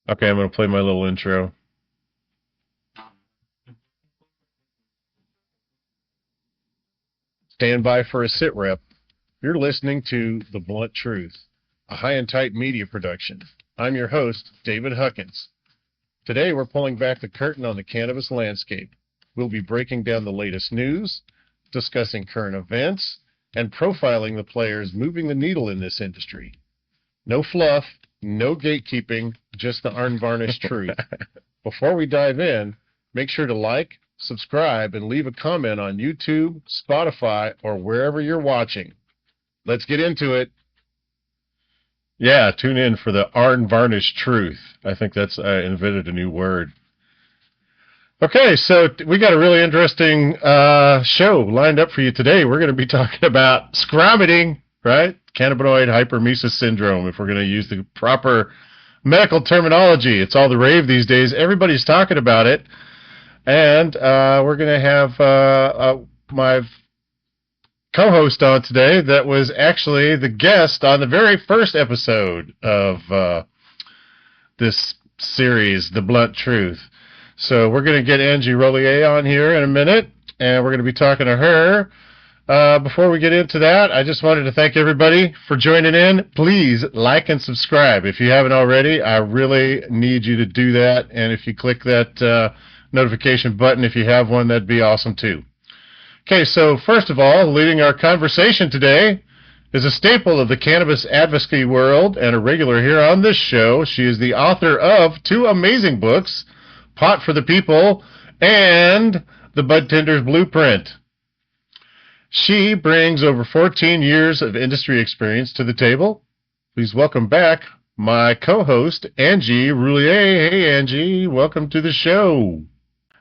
Okay, I'm going to play my little intro. Stand by for a sit rep. You're listening to The Blunt Truth, a high and tight media production. I'm your host, David Huckins. Today we're pulling back the curtain on the cannabis landscape. We'll be breaking down the latest news, discussing current events, and profiling the players moving the needle in this industry. No fluff, no gatekeeping, just the unvarnished truth. Before we dive in, make sure to like, subscribe, and leave a comment on YouTube, Spotify, or wherever you're watching. Let's get into it. Yeah, tune in for the unvarnished truth. I think I invented a new word. Okay, so we got a really interesting show lined up for you today. We're going to be talking about scromitting, right? Cannabinoid Hyperemesis Syndrome, if we're going to use the proper medical terminology. It's all the rave these days. Everybody's talking about it. And we're going to have my co-host on today that was actually the guest on the very first episode of this series, The Blunt Truth. So we're going to get Angie Roullier on here in a minute, and we're going to be talking to her. Before we get into that, I just wanted to thank everybody for joining in. Please like and subscribe. If you haven't already, I really need you to do that. And if you click that notification button, if you have one, that'd be awesome too. Okay, so first of all, leading our conversation today is a staple of the cannabis advocacy world and a regular here on this show. She is the author of two amazing books, Pot for the People and the Budtenders Blueprint. She brings over 14 years of industry experience to the table. Please welcome back my co-host, Angie Roullier. Hey, Angie, welcome to the show.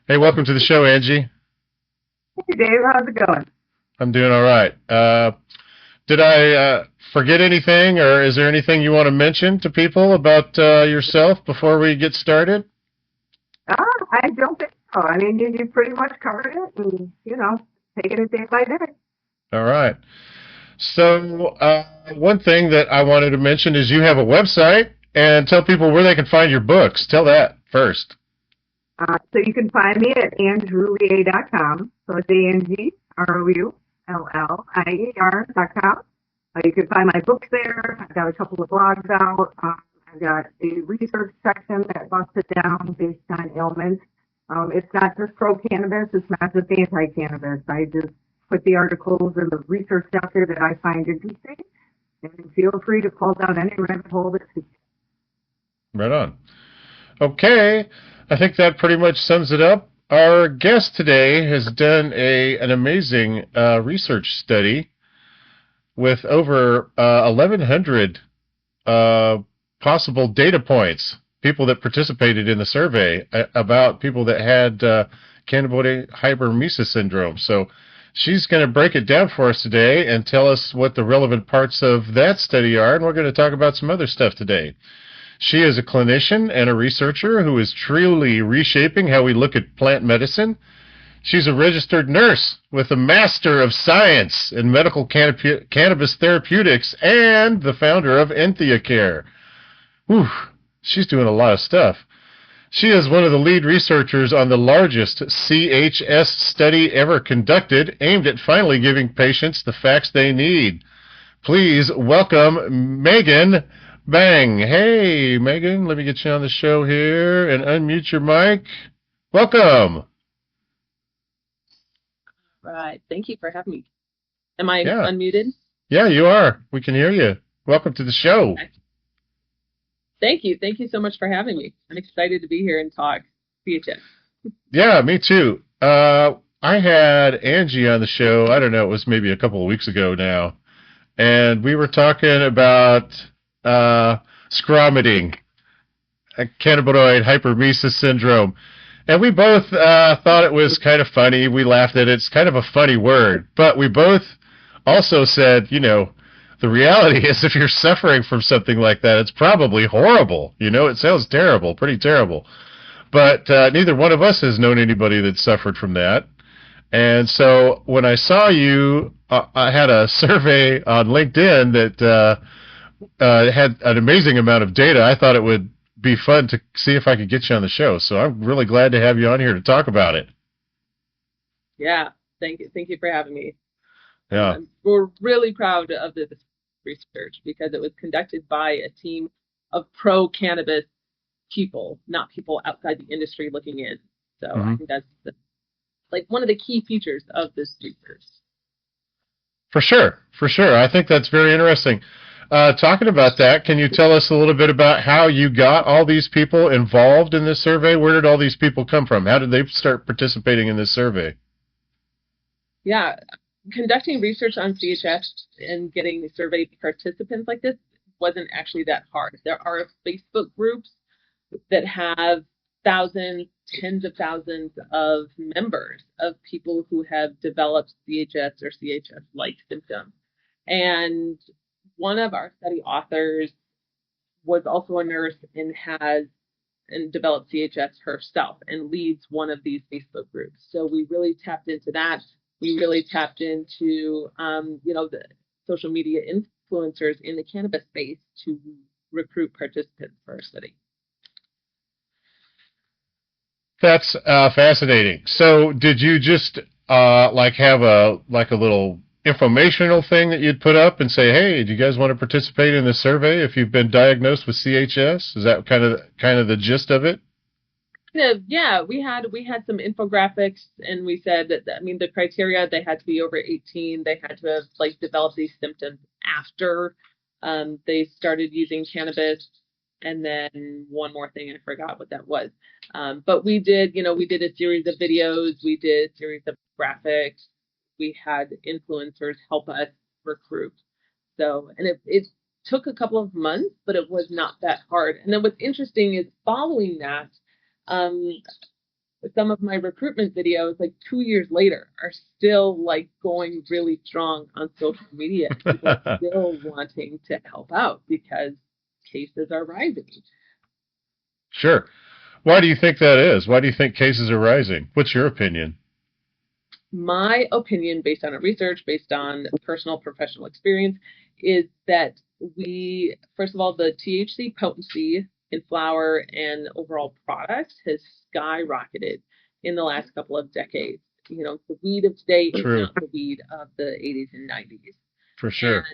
Hey, welcome to the show, Angie. Hey, Dave. How's it going? I'm doing all right. Did I forget anything, or is there anything you want to mention to people about yourself before we get started? I don't think so. I mean, you pretty much covered it, and, taking it day by day. All right. So one thing that I wanted to mention is you have a website, and tell people where they can find your books. Tell that first. So you can find me at angieroullier.com. So it's AngieRoullier.com. You can find my books there. I've got a couple of blogs out. I've got a research section that busts it down based on ailments. It's not just pro-cannabis. It's not just anti-cannabis. I just put the articles and the research out there that I find interesting. And feel free to call down any rabbit hole that suits you. Right on. Okay. I think that pretty much sums it up. Our guest today has done an amazing research study with over 1,100 possible data points, people that participated in the survey about people that had Cannabinoid Hyperemesis Syndrome. So she's going to break it down for us today and tell us what the relevant parts of that study are, and we're going to talk about some other stuff today. She is a clinician and a researcher who is truly reshaping how we look at plant medicine. She's a registered nurse with a Master of Science in Medical Cannabis Therapeutics and the founder of EntheaCare. Whew, she's doing a lot of stuff. She is one of the lead researchers on the largest CHS study ever conducted, aimed at finally giving patients the facts they need. Please welcome Megan Bang. Hey, Megan, let me get you on the show here and unmute your mic. Welcome. Right. Thank you for having me. Am I unmuted? Yeah, you are. We can hear you. Welcome to the show. Okay. Thank you. Thank you so much for having me. I'm excited to be here and talk CHS. Yeah, me too. I had Angie on the show, I don't know, it was maybe a couple of weeks ago now, and we were talking about Scromitting, Cannabinoid Hyperemesis Syndrome. And we both thought it was kind of funny. We laughed at it. It's kind of a funny word. But we both also said, the reality is if you're suffering from something like that, it's probably horrible. It sounds terrible, pretty terrible. But neither one of us has known anybody that suffered from that. And so when I saw you, I had a survey on LinkedIn that had an amazing amount of data. I thought it would be fun to see if I could get you on the show. So I'm really glad to have you on here to talk about it. Yeah, thank you for having me. Yeah. We're really proud of this research because it was conducted by a team of pro-cannabis people, not people outside the industry looking in. So I think that's like one of the key features of this research. For sure. I think that's very interesting. Talking about that, can you tell us a little bit about how you got all these people involved in this survey? Where did all these people come from? How did they start participating in this survey? Yeah, conducting research on CHS and getting survey participants like this wasn't actually that hard. There are Facebook groups that have thousands, tens of thousands of members of people who have developed CHS or CHS-like symptoms. And one of our study authors was also a nurse and developed CHS herself and leads one of these Facebook groups. So we really tapped into that. We really tapped into, the social media influencers in the cannabis space to recruit participants for our study. That's fascinating. So did you just have a little informational thing that you'd put up and say, hey, do you guys want to participate in this survey if you've been diagnosed with CHS? Is that kind of the gist of it? Yeah, we had some infographics, and we said that, the criteria, they had to be over 18. They had to have developed these symptoms after they started using cannabis. And then one more thing, I forgot what that was. But we did a series of videos. We did a series of graphics. We had influencers help us recruit. So, and it took a couple of months, but it was not that hard. And then what's interesting is following that, some of my recruitment videos, 2 years later, are still going really strong on social media. People are still wanting to help out because cases are rising. Sure. Why do you think that is? Why do you think cases are rising? What's your opinion? My opinion, based on our research, based on personal professional experience, is that first of all, the THC potency in flower and overall products has skyrocketed in the last couple of decades. The weed of today is not the weed of the 80s and 90s. For sure.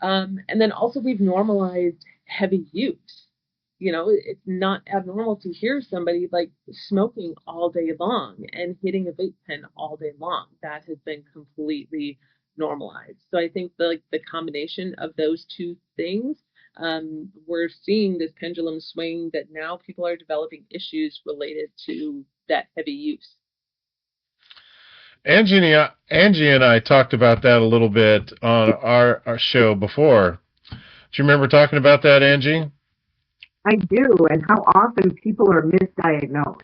And then also we've normalized heavy use. It's not abnormal to hear somebody smoking all day long and hitting a vape pen all day long. That has been completely normalized. So I think the combination of those two things, we're seeing this pendulum swing that now people are developing issues related to that heavy use. Angie and I talked about that a little bit on our show before. Do you remember talking about that, Angie? I do, and how often people are misdiagnosed.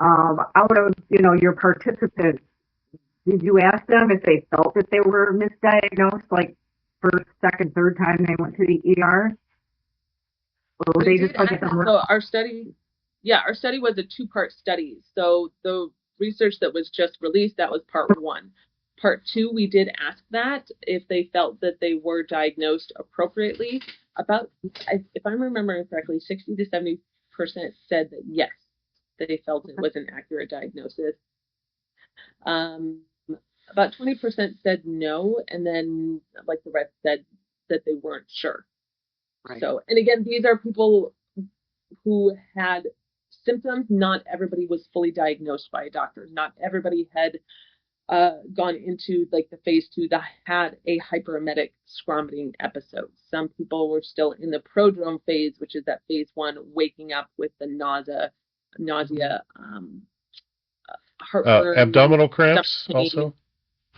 Out of, your participants, did you ask them if they felt that they were misdiagnosed, first, second, third time they went to the ER? Or were they just So our study was a two-part study. So the research that was just released, that was part one. Part two, we did ask that if they felt that they were diagnosed appropriately. About, if I'm remembering correctly, 60 to 70% said that yes, they felt it was an accurate diagnosis. About 20% said no, and then the rest said that they weren't sure. Right. So, and again, these are people who had symptoms. Not everybody was fully diagnosed by a doctor. Not everybody had gone into the phase 2 that had a hyperemetic scromitting episode. Some people were still in the prodrome phase, which is that phase 1, waking up with the nausea, heartburn, abdominal cramps also.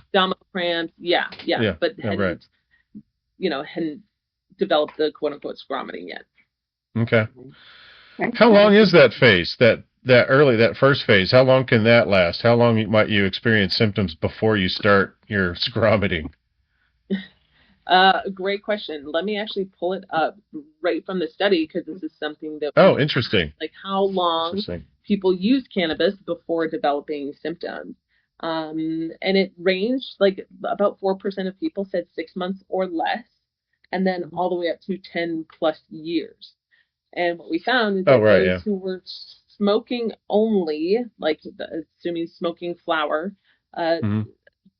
Abdominal cramps, yeah, but hadn't developed the quote unquote scromitting yet. Okay. How long is that phase? That first phase, how long can that last? How long might you experience symptoms before you start your scromitting? Great question. Let me actually pull it up right from the study because this is something that interesting. How long people use cannabis before developing symptoms. And it ranged about 4% of people said 6 months or less, and then all the way up to 10 plus years. And what we found is Oh, that right, those yeah. who were smoking only, like assuming smoking flower, Hmm.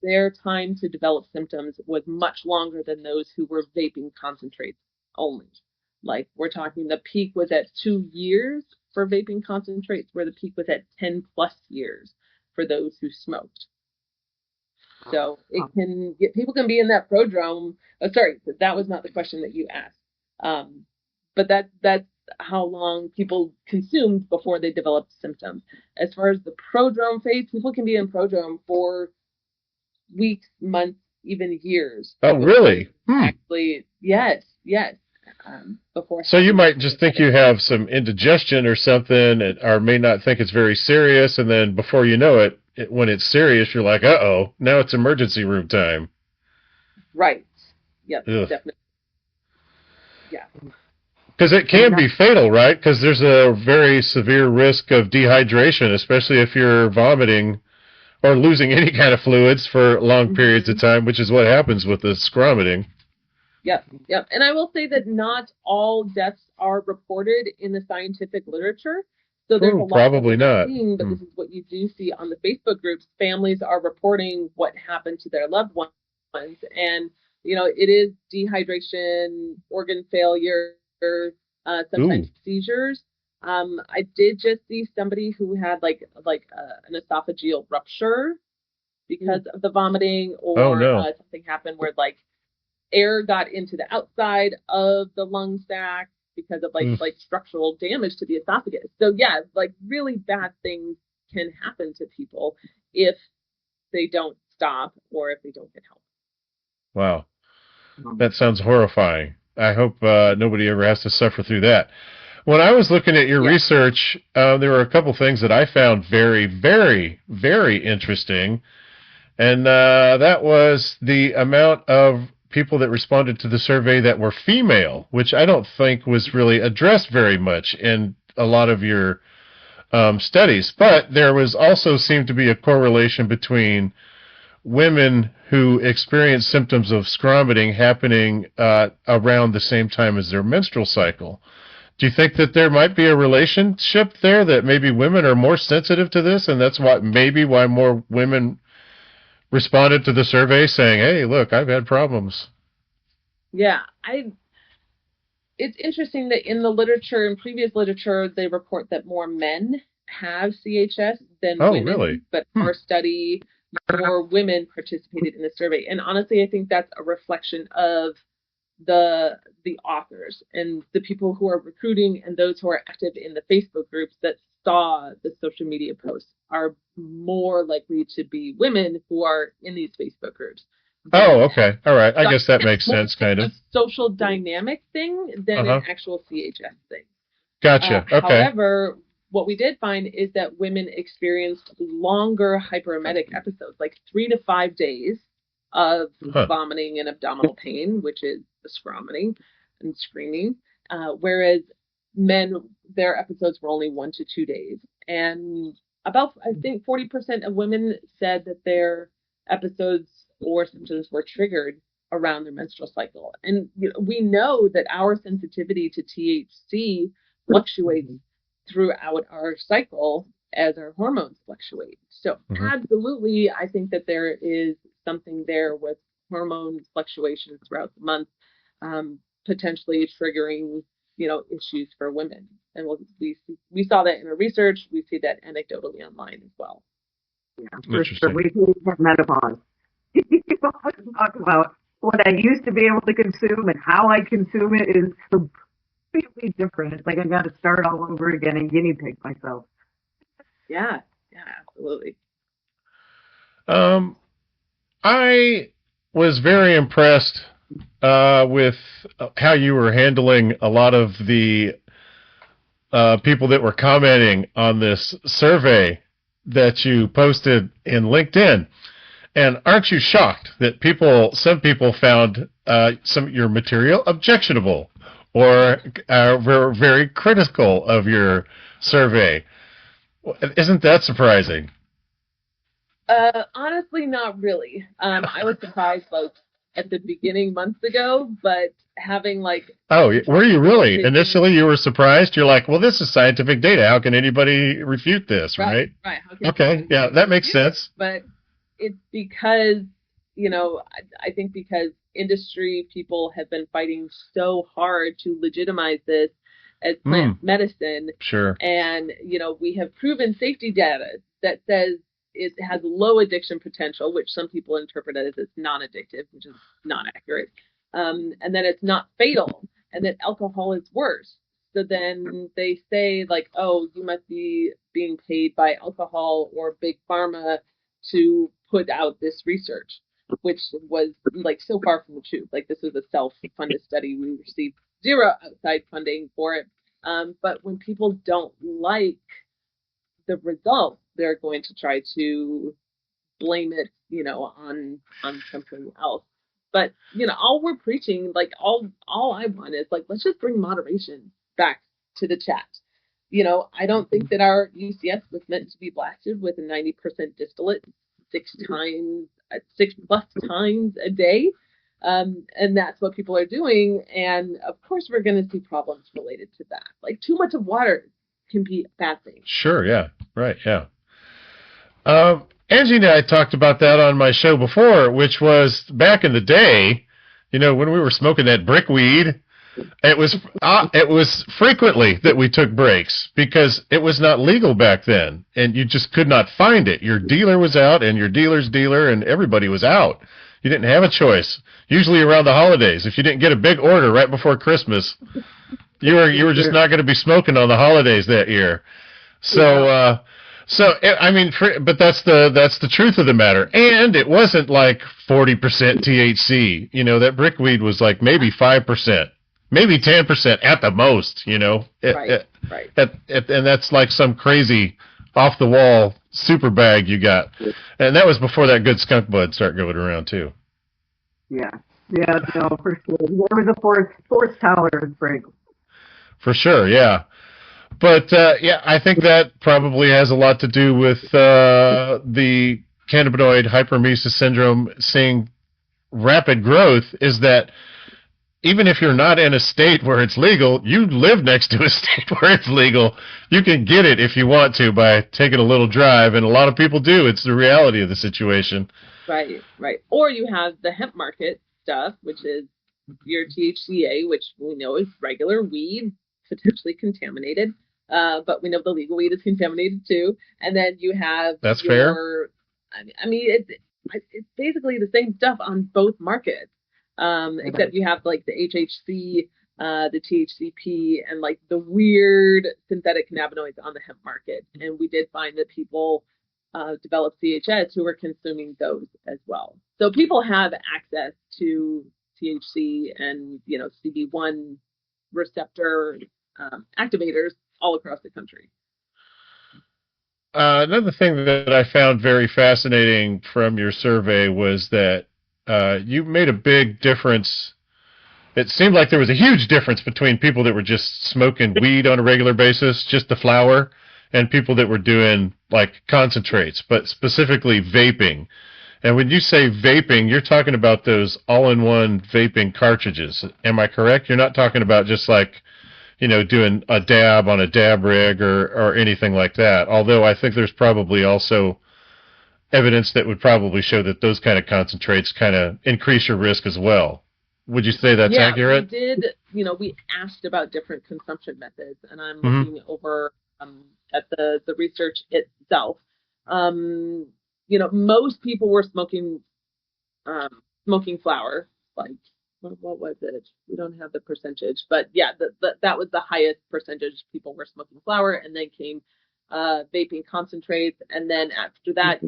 their time to develop symptoms was much longer than those who were vaping concentrates only. Like we're talking the peak was at 2 years for vaping concentrates, where the peak was at 10 plus years for those who smoked. So it can get, people can be in that prodrome. Oh, sorry, that was not the question that you asked. But that's how long people consumed before they developed symptoms. As far as the prodrome phase, people can be in prodrome for weeks, months, even years. Oh, really? Actually, yes. Before. So you might just think you have some indigestion or something, or may not think it's very serious, and then before you know it, when it's serious, you're like, uh-oh, now it's emergency room time. Right. Yep, Ugh. definitely. Yeah. Because it can be fatal, right? Because there's a very severe risk of dehydration, especially if you're vomiting or losing any kind of fluids for long periods of time, which is what happens with the scromitting. Yep. And I will say that not all deaths are reported in the scientific literature. So there's a lot probably not. Seeing, but this is what you do see on the Facebook groups. Families are reporting what happened to their loved ones. And, it is dehydration, organ failure, sometimes seizures. I did just see somebody who had an esophageal rupture because of the vomiting, or something happened where air got into the outside of the lung sac because of structural damage to the esophagus. So yeah, really bad things can happen to people if they don't stop or if they don't get help. Wow. That sounds horrifying. I hope nobody ever has to suffer through that. When I was looking at your research, there were a couple things that I found very, very, very interesting. And that was the amount of people that responded to the survey that were female, which I don't think was really addressed very much in a lot of your studies. But there was also seemed to be a correlation between women who experience symptoms of scromitting happening around the same time as their menstrual cycle. Do you think that there might be a relationship there, that maybe women are more sensitive to this, and that's why more women responded to the survey saying, hey, look, I've had problems? Yeah, it's interesting that in the literature, in previous literature, they report that more men have CHS than women. Really? But our study, more women participated in the survey. And honestly, I think that's a reflection of the authors and the people who are recruiting and those who are active in the Facebook groups that saw the social media posts are more likely to be women who are in these Facebook groups. Oh, okay. All right. I guess that makes sense, kind of. A social dynamic thing than an actual CHS thing. Gotcha. Okay. However, what we did find is that women experienced longer hyperemetic episodes, like 3 to 5 days of vomiting and abdominal pain, which is the scromitting and screaming, whereas men, their episodes were only 1 to 2 days. And about, I think, 40% of women said that their episodes or symptoms were triggered around their menstrual cycle. And we know that our sensitivity to THC fluctuates throughout our cycle as our hormones fluctuate. So absolutely, I think that there is something there with hormone fluctuations throughout the month, potentially triggering, issues for women. And we saw that in our research. We see that anecdotally online as well. Yeah, for sure. We have menopause. People talk about what I used to be able to consume and how I consume it is completely different. It's like I got to start all over again and guinea pig myself. Yeah, absolutely. I was very impressed with how you were handling a lot of the people that were commenting on this survey that you posted in LinkedIn. And aren't you shocked that some people found some of your material objectionable or were very critical of your survey? Isn't that surprising? Honestly, not really. I was surprised at the beginning months ago, but having like. Oh, were you really? Initially, you were surprised. You're like, well, this is scientific data. How can anybody refute this, right? Right. Okay, yeah, that makes sense. But it's because, I think because industry people have been fighting so hard to legitimize this as plant medicine. Sure. And, we have proven safety data that says it has low addiction potential, which some people interpret as non-addictive, which is not accurate. And then it's not fatal, and that alcohol is worse. So then they say, like, oh, you must be being paid by alcohol or big pharma to put out this research, which was like so far from the truth. Like, this was a self-funded study. We received zero outside funding for it. But when people don't like the results, they're going to try to blame it, on something else. But, all we're preaching, like, all I want is, like, let's just bring moderation back to the chat. I don't think that our UCS was meant to be blasted with a 90% distillate 6+ times a day. And that's what people are doing. And of course, we're going to see problems related to that. Like, too much of water can be a bad thing. Sure. Yeah. Right. Yeah. Angie and I talked about that on my show before, which was back in the day, when we were smoking that brick weed. It was frequently that we took breaks because it was not legal back then, and you just could not find it. Your dealer was out, and your dealer's dealer, and everybody was out. You didn't have a choice. Usually around the holidays, if you didn't get a big order right before Christmas, you were just not going to be smoking on the holidays that year. So, but that's the truth of the matter. And it wasn't like 40% THC. That brick weed was like maybe 5%. Maybe 10% at the most, Right. And that's like some crazy off-the-wall super bag you got. And that was before that good skunk bud started going around, too. Yeah, no, for sure. There was a forced tolerance break. For sure, yeah. But, I think that probably has a lot to do with the Cannabinoid Hyperemesis Syndrome seeing rapid growth, is that even if you're not in a state where it's legal, you live next to a state where it's legal. You can get it if you want to by taking a little drive, and a lot of people do. It's the reality of the situation. Right. Or you have the hemp market stuff, which is your THCA, which we know is regular weed, potentially contaminated. But we know the legal weed is contaminated too. And then you have fair. I mean, it's basically the same stuff on both markets. Except you have like the HHC, the THCP, and like the weird synthetic cannabinoids on the hemp market. And we did find that people developed CHS who were consuming those as well. So people have access to THC and, CB1 receptor activators all across the country. Another thing that I found very fascinating from your survey was that you made a big difference. It seemed like there was a huge difference between people that were just smoking weed on a regular basis, just the flower, and people that were doing like concentrates, but specifically vaping. And when you say vaping, you're talking about those all-in-one vaping cartridges. Am I correct? You're not talking about just like, doing a dab on a dab rig or anything like that. Although I think there's probably also evidence that would probably show that those kind of concentrates kind of increase your risk as well. Would you say that's accurate? We did, we asked about different consumption methods, and I'm looking over at the research itself. Most people were smoking flower, like, what was it? We don't have the percentage, but yeah, that was the highest percentage people were smoking flower, and then came vaping concentrates, and then after that,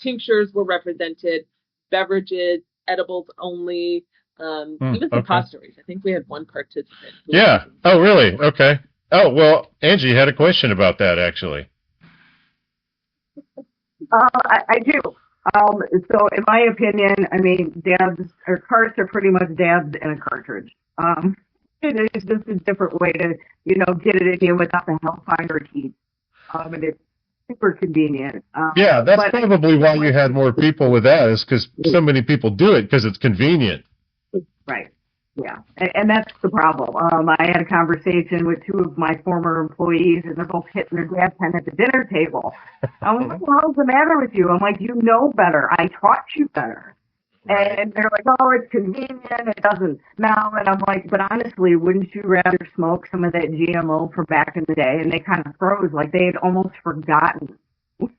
tinctures were represented, beverages, edibles only, even suppositories. I think we had one participant. Yeah. Oh, really? Okay. Oh, well, Angie had a question about that, actually. I do. So in my opinion, I mean, dabs or carts are pretty much dabs in a cartridge. It is just a different way to, get it in you without the hellfire heat. And it's super convenient. Yeah, that's probably why you had more people with that, is because so many people do it because it's convenient. Right. Yeah, and that's the problem. I had a conversation with two of my former employees, and they're both hitting their gas pen at the dinner table. I'm like, what the hell's the matter with you? I'm like, you know better. I taught you better. Right. And they're like, oh, it's convenient. It doesn't smell. And I'm like, but honestly, wouldn't you rather smoke some of that GMO from back in the day? And they kind of froze, like they had almost forgotten what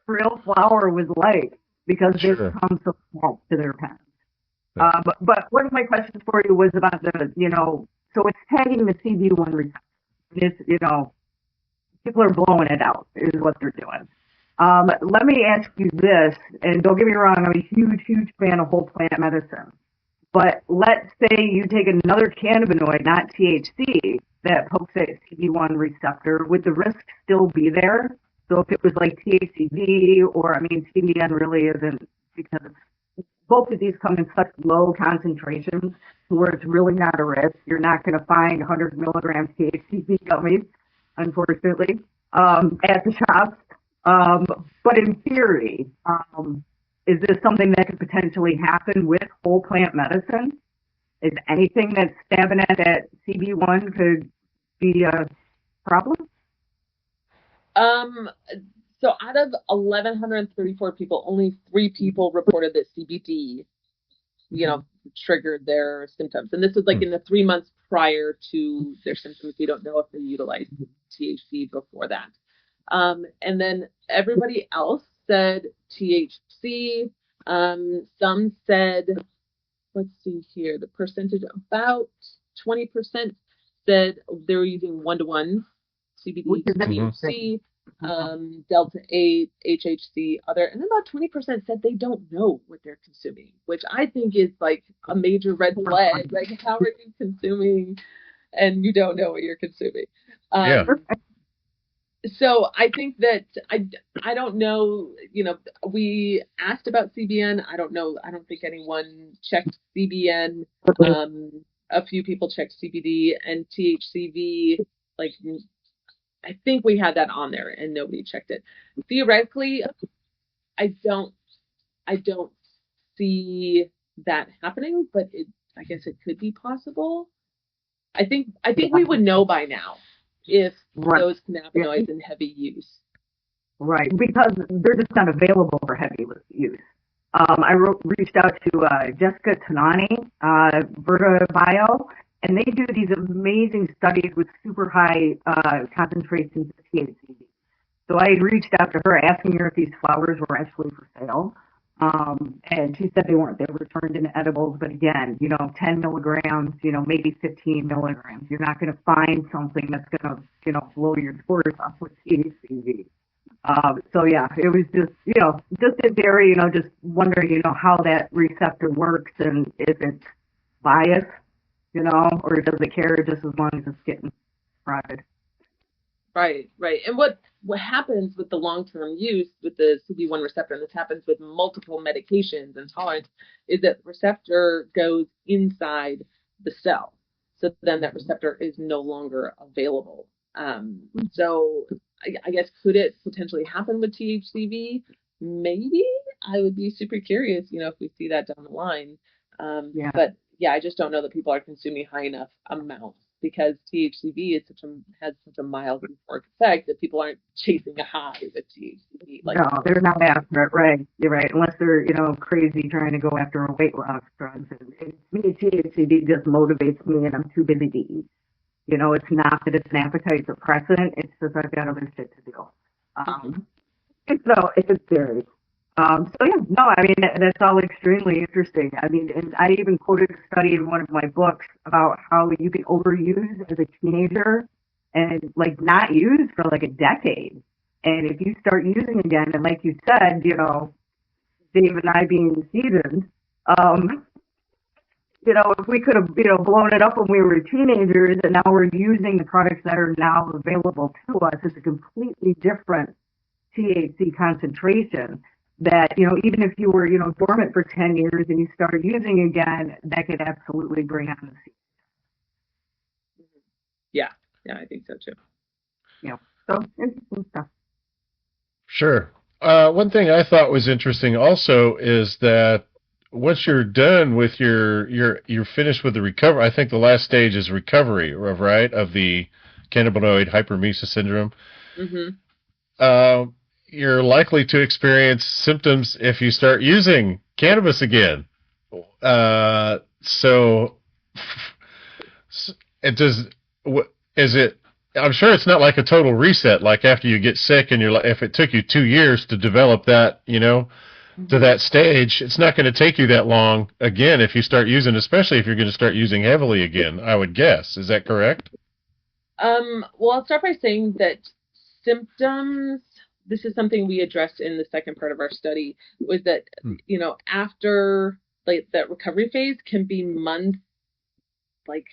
real flower was like because they've Sure. come so close to their pens. But one of my questions for you was about the, so it's tagging the CB1 receptor. It's, people are blowing it out is what they're doing. Let me ask you this, and don't get me wrong, I'm a huge, huge fan of whole plant medicine. But let's say you take another cannabinoid, not THC, that pokes at CB1 receptor, would the risk still be there? So if it was like THCV, or CBN really isn't, because both of these come in such low concentrations where it's really not a risk. You're not going to find 100 milligrams THCV gummies, unfortunately, at the shops. But in theory, is this something that could potentially happen with whole plant medicine? Is anything that's stabbing at that CB1 could be a problem? So out of 1,134 people, only 3 people reported that CBD, triggered their symptoms. And this was like in the 3 months prior to their symptoms. We don't know if they utilized THC before that. And then everybody else said THC. Some said, let's see here, the percentage, about 20% said they were using 1-to-1 CBD to THC, Delta 8, HHC, other, and about 20% said they don't know what they're consuming, which I think is like a major red flag. Like, how are you consuming and you don't know what you're consuming? Yeah. So I think that I don't know, we asked about CBN. I don't know. I don't think anyone checked CBN. A few people checked CBD and THCV. Like, I think we had that on there and nobody checked it. Theoretically, I don't see that happening, but I guess it could be possible. I think we would know by now if those cannabinoids in heavy use. Right, because they're just not available for heavy use. I reached out to Jessica Tanani, Verta Bio, and they do these amazing studies with super high concentrations of THC. So I reached out to her asking her if these flowers were actually for sale. And she said they weren't. They were turned into edibles. But again, 10 milligrams, maybe 15 milligrams. You're not going to find something that's going to, blow your doors off with THCV. So yeah, it was just, just in theory, just wondering, how that receptor works and if it's biased, or does it care just as long as it's getting sprouted. Right. And what happens with the long-term use with the CB1 receptor, and this happens with multiple medications and tolerance, is that the receptor goes inside the cell. So then that receptor is no longer available. So I guess, could it potentially happen with THCV? Maybe. I would be super curious, if we see that down the line. But yeah, I just don't know that people are consuming high enough amounts, because THCV has such a mild euphoric effect that people aren't chasing a high with THCV. No, they're not after it, right? You're right. Unless they're, crazy trying to go after a weight loss drug. And me, THCV just motivates me, and I'm too busy to eat. It's not that it's an appetite suppressant. It's just I've got other shit to do. So it's very. So yeah, no, that's all extremely interesting. And I even quoted a study in one of my books about how you can overuse as a teenager and like not use for like a decade. And if you start using again, and like you said, Dave and I being seasoned, if we could have, blown it up when we were teenagers, and now we're using the products that are now available to us, it's a completely different THC concentration that, even if you were, dormant for 10 years and you started using again, that could absolutely bring on the season. Yeah, I think so too. Yeah, so interesting stuff. Sure. One thing I thought was interesting also is that once you're done with you're finished with the recovery. I think the last stage is recovery, right, of the Cannabinoid Hyperemesis Syndrome. Mm-hmm. Uh, you're likely to experience symptoms if you start using cannabis again. So it does. Is it? I'm sure it's not like a total reset. Like after you get sick and if it took you 2 years to develop that, to that stage, it's not going to take you that long again if you start using, especially if you're going to start using heavily again, I would guess. Is that correct? Well, I'll start by saying that symptoms, this is something we addressed in the second part of our study, was that, after like that recovery phase can be months, like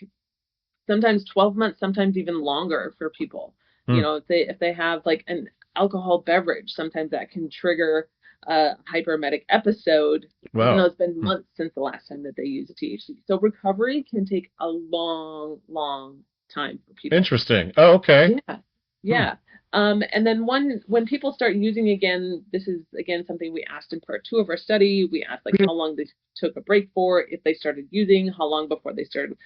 sometimes 12 months, sometimes even longer for people. If they have like an alcohol beverage, sometimes that can trigger a hyperemetic episode, Wow. even though it's been months since the last time that they used THC. So recovery can take a long, long time for people. Interesting. Oh, okay. Yeah. And then when people start using again, this is again something we asked in part 2 of our study. We asked like how long they took a break for, if they started using, how long before they started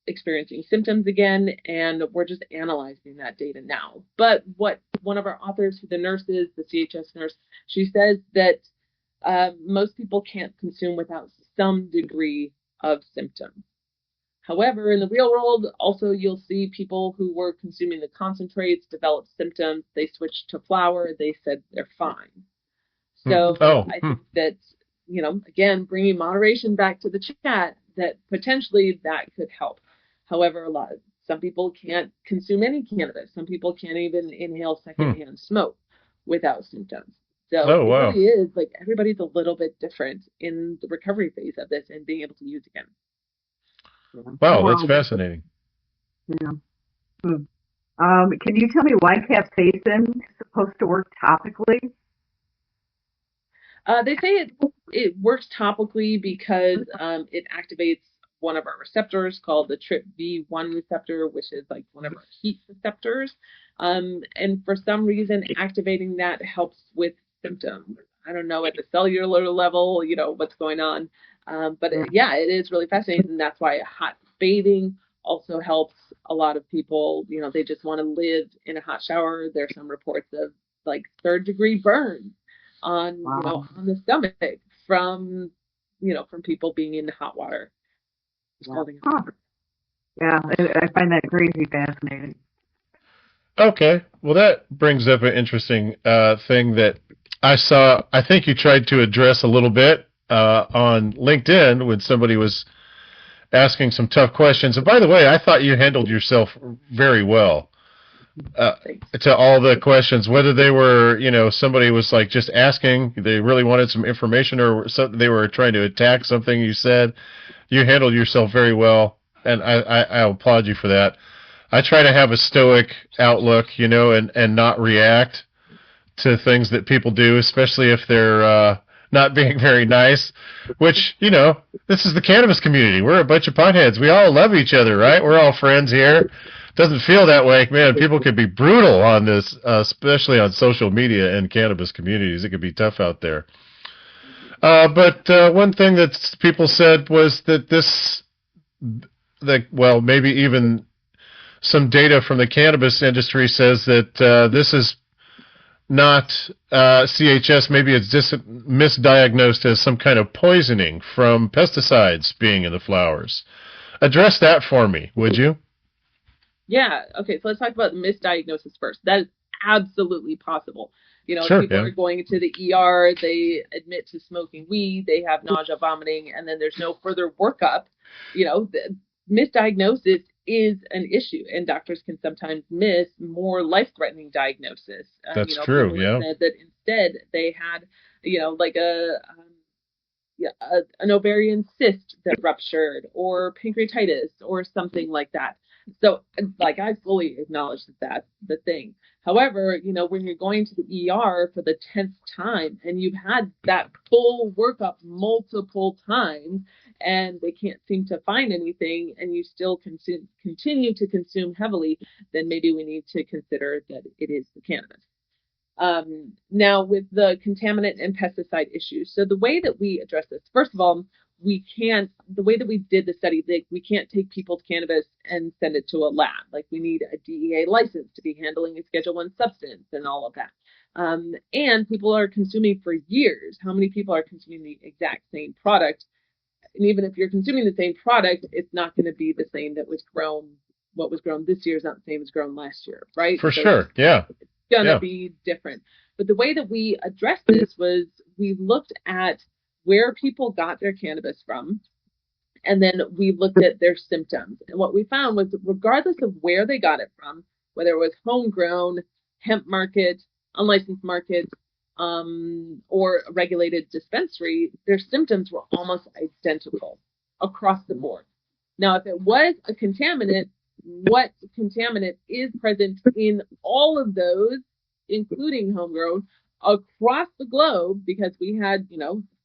experiencing symptoms again, and we're just analyzing that data now. But what one of our authors, the nurses, the CHS nurse, she says that most people can't consume without some degree of symptoms. However, in the real world, also you'll see people who were consuming the concentrates develop symptoms. They switched to flower. They said they're fine. So I think that, again, bringing moderation back to the chat, that potentially that could help. However, some people can't consume any cannabis. Some people can't even inhale secondhand smoke without symptoms. So it really is like everybody's a little bit different in the recovery phase of this and being able to use again. Wow, that's fascinating. Yeah. Can you tell me why capsaicin is supposed to work topically? They say it works topically because it activates one of our receptors called the TRPV1 receptor, which is like one of our heat receptors. And for some reason, activating that helps with symptoms. I don't know at the cellular level, what's going on. But it is really fascinating. And that's why hot bathing also helps a lot of people. They just want to live in a hot shower. There's some reports of like 3rd-degree burns on on the stomach from people being in hot water. Yeah, I find that crazy fascinating. Okay, well that brings up an interesting thing that I saw. I think you tried to address a little bit on LinkedIn when somebody was asking some tough questions. And by the way, I thought you handled yourself very well. To all the questions, whether they were, somebody was like just asking, they really wanted some information, or something, they were trying to attack something you said, you handled yourself very well, and I applaud you for that. I try to have a stoic outlook, and not react to things that people do, especially if they're not being very nice, which, this is the cannabis community. We're a bunch of potheads. We all love each other, right? We're all friends here. Doesn't feel that way. Man, people can be brutal on this, especially on social media and cannabis communities. It can be tough out there. But one thing that people said was that maybe even some data from the cannabis industry says that this is not CHS. Maybe it's just misdiagnosed as some kind of poisoning from pesticides being in the flowers. Address that for me, would you? Yeah. Okay. So let's talk about misdiagnosis first. That is absolutely possible. Sure, people are going to the ER, they admit to smoking weed, they have nausea, vomiting, and then there's no further workup. The misdiagnosis is an issue, and doctors can sometimes miss more life-threatening diagnosis. That's true. Yeah. Said that instead they had, like an ovarian cyst that ruptured, or pancreatitis, or something like that. So, like, I fully acknowledge that that's the thing. However, when you're going to the ER for the 10th time and you've had that full workup multiple times and they can't seem to find anything and you still continue to consume heavily, then maybe we need to consider that it is the cannabis. Now with the contaminant and pesticide issues. So the way that we address this, first of all, the way that we did the study, we can't take people's cannabis and send it to a lab. Like we need a DEA license to be handling a Schedule I substance and all of that. And people are consuming for years. How many people are consuming the exact same product? And even if you're consuming the same product, it's not going to be the same that was grown. What was grown this year is not the same as grown last year, right? For sure, yeah. It's going to be different. But the way that we addressed this was we looked at where people got their cannabis from, and then we looked at their symptoms. And what we found was regardless of where they got it from, whether it was homegrown, hemp market, unlicensed market, or a regulated dispensary, their symptoms were almost identical across the board. Now, if it was a contaminant, what contaminant is present in all of those, including homegrown, across the globe, because we had,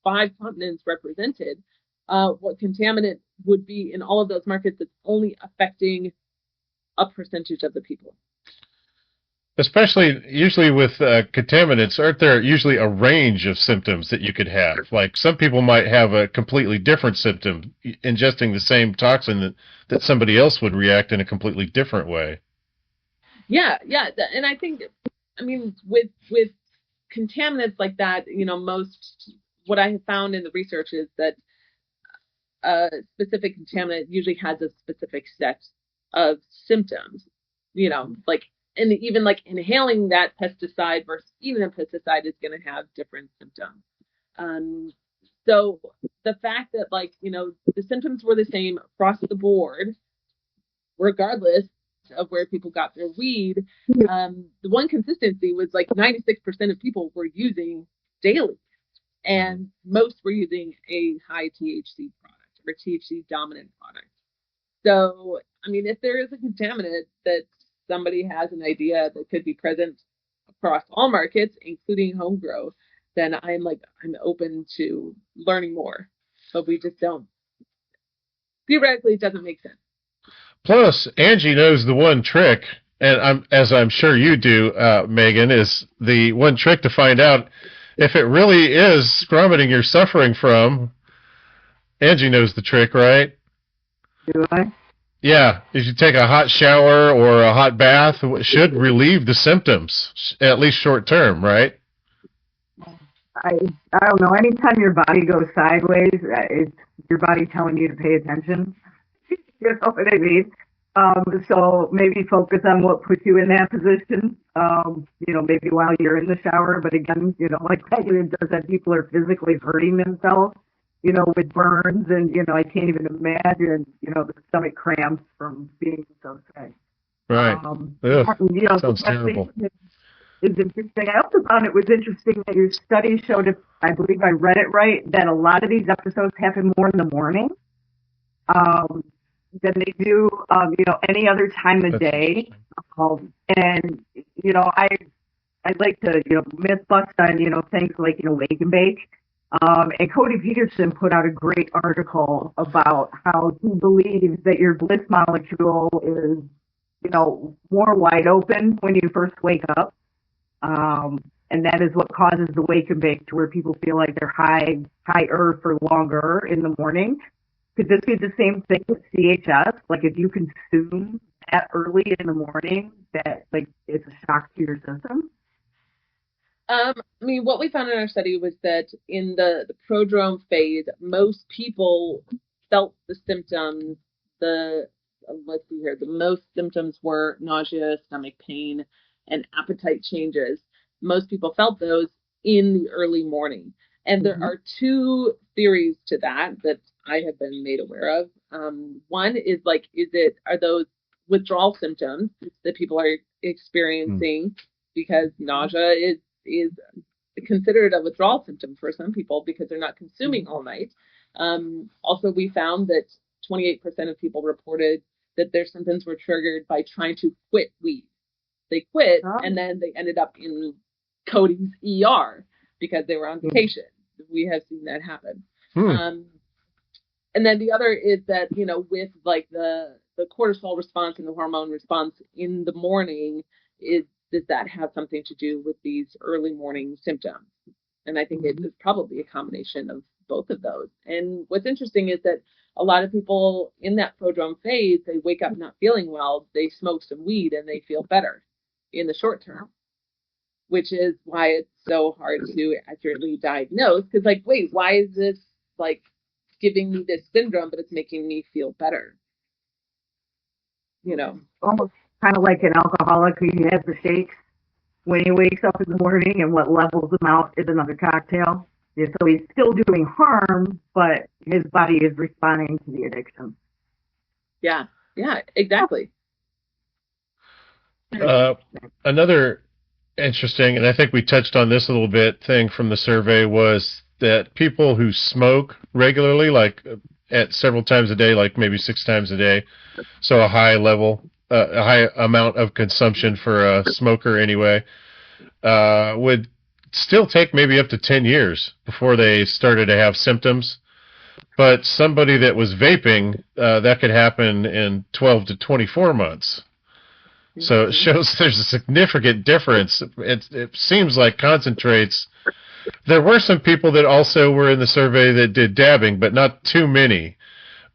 5 continents represented, what contaminant would be in all of those markets that's only affecting a percentage of the people. Especially usually with contaminants, aren't there usually a range of symptoms that you could have? Like some people might have a completely different symptom ingesting the same toxin that somebody else would react in a completely different way. Yeah. And I think, with contaminants like that, what I have found in the research is that a specific contaminant usually has a specific set of symptoms, and even like inhaling that pesticide versus even a pesticide is going to have different symptoms. So the fact that the symptoms were the same across the board, regardless of where people got their weed, the one consistency was 96% of people were using daily, and most were using a high THC product or THC dominant product. So, if there is a contaminant that somebody has an idea that could be present across all markets, including home grow, then I'm open to learning more. But we just don't. Theoretically, it doesn't make sense. Plus, Angie knows the one trick, and as I'm sure you do, Megan, is the one trick to find out if it really is scromitting you're suffering from. Angie knows the trick, right? Do I? Yeah, if you take a hot shower or a hot bath, it should relieve the symptoms, at least short term, right? I don't know. Anytime your body goes sideways, it's your body telling you to pay attention. You know what I mean? So maybe focus on what puts you in that position, maybe while you're in the shower. But again, like Megan does, that people are physically hurting themselves, with burns, and, I can't even imagine, the stomach cramps from being so sick. Right. Sounds terrible. Is interesting. I also found it was interesting that your study showed, if I believe I read it right, that a lot of these episodes happen more in the morning than they do, any other time of day. And, I'd like to, myth bust on, things like, wake and bake. And Cody Peterson put out a great article about how he believes that your bliss molecule is, more wide open when you first wake up. And that is what causes the wake and bake, to where people feel like they're higher for longer in the morning. Could this be the same thing with CHS? Like if you consume that early in the morning, that it's a shock to your system? What we found in our study was that in the prodrome phase, most people felt the symptoms. Let's see here, the most symptoms were nausea, stomach pain, and appetite changes. Most people felt those in the early morning. And there are 2 theories to that I have been made aware of. One is are those withdrawal symptoms that people are experiencing, because nausea is considered a withdrawal symptom for some people because they're not consuming all night. Also, we found that 28% of people reported that their symptoms were triggered by trying to quit weed. They quit, and then they ended up in Cody's ER because they were on vacation. We have seen that happen. And then the other is that, with the cortisol response and the hormone response in the morning, does that have something to do with these early morning symptoms? And I think it is probably a combination of both of those. And what's interesting is that a lot of people in that prodrome phase, they wake up not feeling well, they smoke some weed and they feel better in the short term, which is why it's so hard to accurately diagnose. Because, like, wait, why is this, like, giving me this syndrome, but it's making me feel better? You know? Almost kind of like an alcoholic who has the shakes when he wakes up in the morning, and what levels him out is another cocktail. Yeah, so he's still doing harm, but his body is responding to the addiction. Yeah, exactly. Another interesting, and I think we touched on this a little bit, thing from the survey was that people who smoke regularly, like at several times a day, like maybe 6 times a day, so a high level, a high amount of consumption for a smoker anyway, would still take maybe up to 10 years before they started to have symptoms. But somebody that was vaping, that could happen in 12 to 24 months. So it shows there's a significant difference. It seems like concentrates. There were some people that also were in the survey that did dabbing, but not too many.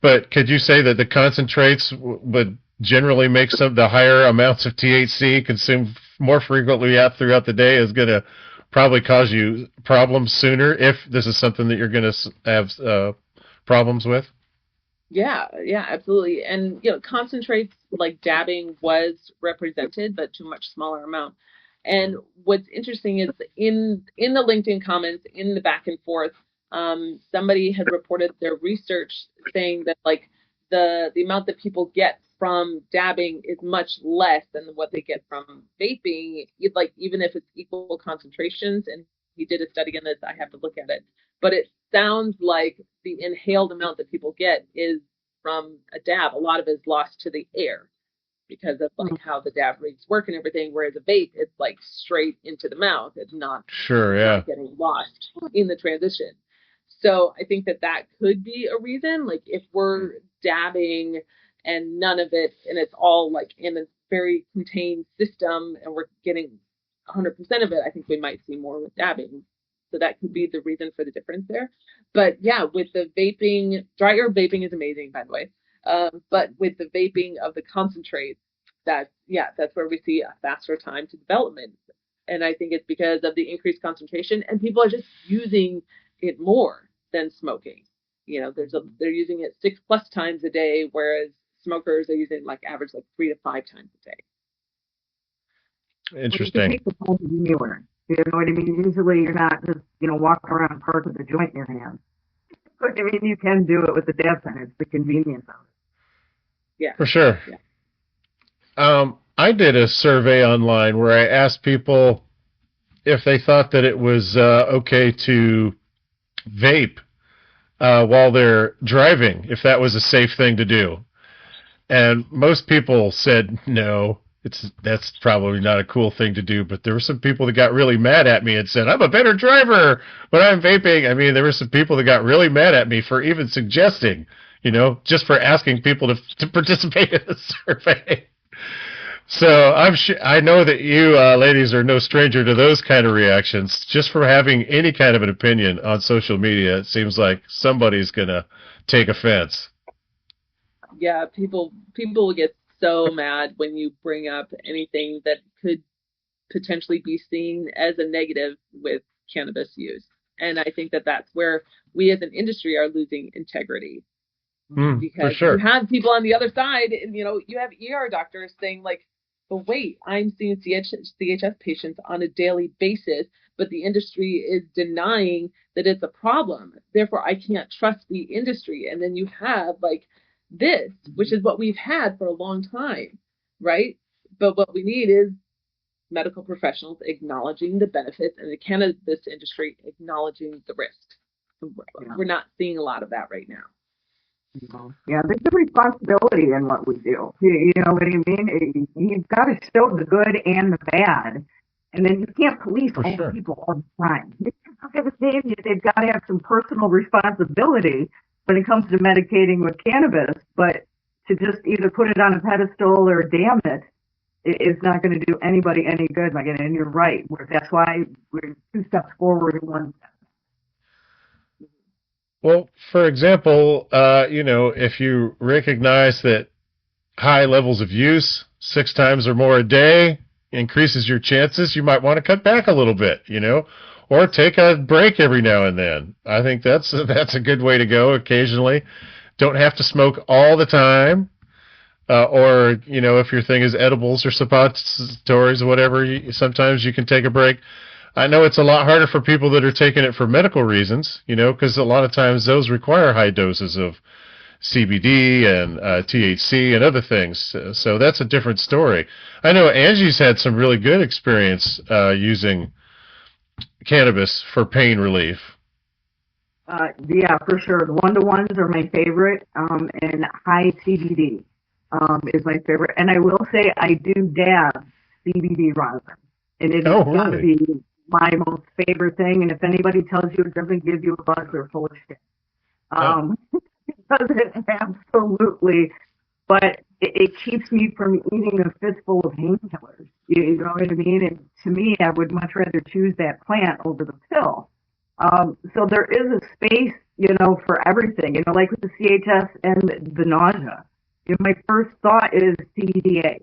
But could you say that the concentrates would generally make some of the higher amounts of THC consumed more frequently throughout the day is going to probably cause you problems sooner if this is something that you're going to have problems with? Yeah, absolutely. And, you know, concentrates like dabbing was represented, but to a much smaller amount. And what's interesting is in the LinkedIn comments, in the back and forth, somebody had reported their research saying that, like, the amount that people get from dabbing is much less than what they get from vaping, like, even if it's equal concentrations. And he did a study on this. I have to look at it. But it sounds like the inhaled amount that people get is from a dab. A lot of it is lost to the air because of, like, how the dab rigs work and everything, whereas a vape, it's like straight into the mouth. It's not, not getting lost in the transition. So I think that could be a reason. Like, if we're dabbing and none of it, and it's all like in a very contained system and we're getting 100% of it, I think we might see more with dabbing. So that could be the reason for the difference there. But yeah, with the vaping, dry herb vaping is amazing, by the way. But with the vaping of the concentrates, that's where we see a faster time to development. And I think it's because of the increased concentration, and people are just using it more than smoking. You know, they're using it 6+ times a day, whereas smokers are using average 3 to 5 times a day. Interesting. It takes the time to be newer. You know what I mean? Usually you're not just, walking around and park with a joint in your hand. But I mean, you can do it with the dab pen. It's the convenience of it. Yeah. For sure. Yeah. I did a survey online where I asked people if they thought that it was okay to vape while they're driving, if that was a safe thing to do. And most people said no. That's probably not a cool thing to do, but there were some people that got really mad at me and said, I'm a better driver when I'm vaping. I mean, there were some people that got really mad at me for even suggesting, just for asking people to participate in the survey. So I know that you ladies are no stranger to those kind of reactions. Just for having any kind of an opinion on social media, it seems like somebody's going to take offense. Yeah, people will get so mad when you bring up anything that could potentially be seen as a negative with cannabis use. And I think that that's where we as an industry are losing integrity. Because you have people on the other side, and you have ER doctors saying but wait, I'm seeing CHS patients on a daily basis, but the industry is denying that it's a problem. Therefore, I can't trust the industry. And then you have this, which is what we've had for a long time, right? But what we need is medical professionals acknowledging the benefits and the cannabis industry acknowledging the risks. We're not seeing a lot of that right now. Yeah, there's a responsibility in what we do. You know what I mean? You've got to show the good and the bad. And then you can't police all people all the time. They've got to have some personal responsibility when it comes to medicating with cannabis, but to just either put it on a pedestal or damn it It's not going to do anybody any good. Like, and you're right. That's why we're 2 steps forward and 1 step. Well, for example, if you recognize that high levels of use 6 times or more a day increases your chances, you might want to cut back a little bit, or take a break every now and then. I think that's a good way to go occasionally. Don't have to smoke all the time. Or, if your thing is edibles or suppositories or whatever, sometimes you can take a break. I know it's a lot harder for people that are taking it for medical reasons, because a lot of times those require high doses of CBD and THC and other things. So that's a different story. I know Angie's had some really good experience using cannabis for pain relief. Yeah, for sure. The 1-to-1s are my favorite, and high CBD. Is my favorite. And I will say I do dab CBD rosin. And it is going to be my most favorite thing. And if anybody tells you it doesn't give you a buzz, they're full of shit. It doesn't absolutely, but it keeps me from eating a fistful of painkillers. You know what I mean? And to me, I would much rather choose that plant over the pill. So there is a space, for everything, like with the CHS and the nausea. My first thought is CBDA.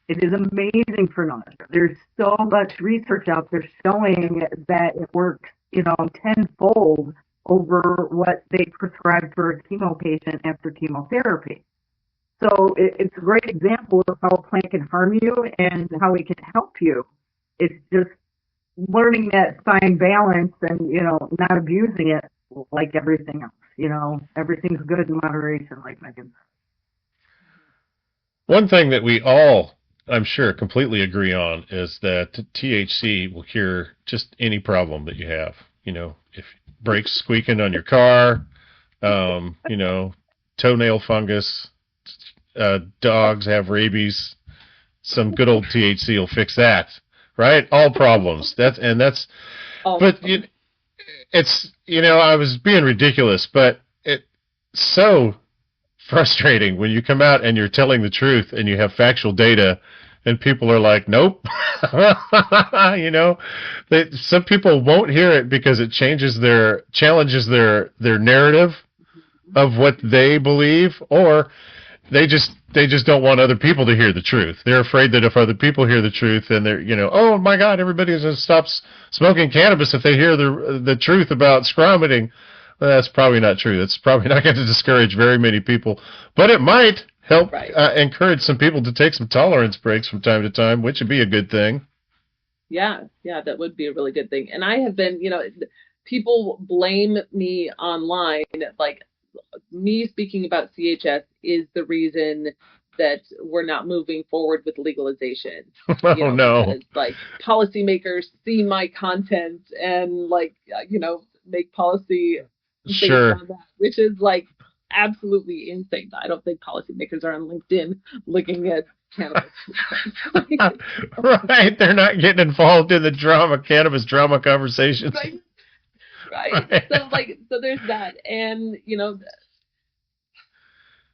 It is amazing for nausea. There's so much research out there showing that it works, tenfold over what they prescribe for a chemo patient after chemotherapy. So it's a great example of how a plant can harm you and how it can help you. It's just learning that fine balance and, not abusing it like everything else. Everything's good in moderation, like Megan said. One thing that we all, I'm sure, completely agree on is that THC will cure just any problem that you have. If brakes squeaking on your car, toenail fungus, dogs have rabies, some good old THC will fix that, right? All problems. But it's, I was being ridiculous, but it's so frustrating when you come out and you're telling the truth and you have factual data and people are like, nope. Some people won't hear it because it challenges their narrative of what they believe, or they just don't want other people to hear the truth. They're afraid that if other people hear the truth, then they're, oh my God, everybody's going to stop smoking cannabis if they hear the truth about scromitting. Well, that's probably not true. That's probably not going to discourage very many people, but it might help encourage some people to take some tolerance breaks from time to time, which would be a good thing. Yeah, that would be a really good thing. And I have been, people blame me online, like me speaking about CHS is the reason that we're not moving forward with legalization. Oh, no. Because, like, policymakers see my content and, make policy based on that, which is like absolutely insane. I don't think policymakers are on LinkedIn looking at cannabis. Right, they're not getting involved in the cannabis drama conversations. Right. So there's that, and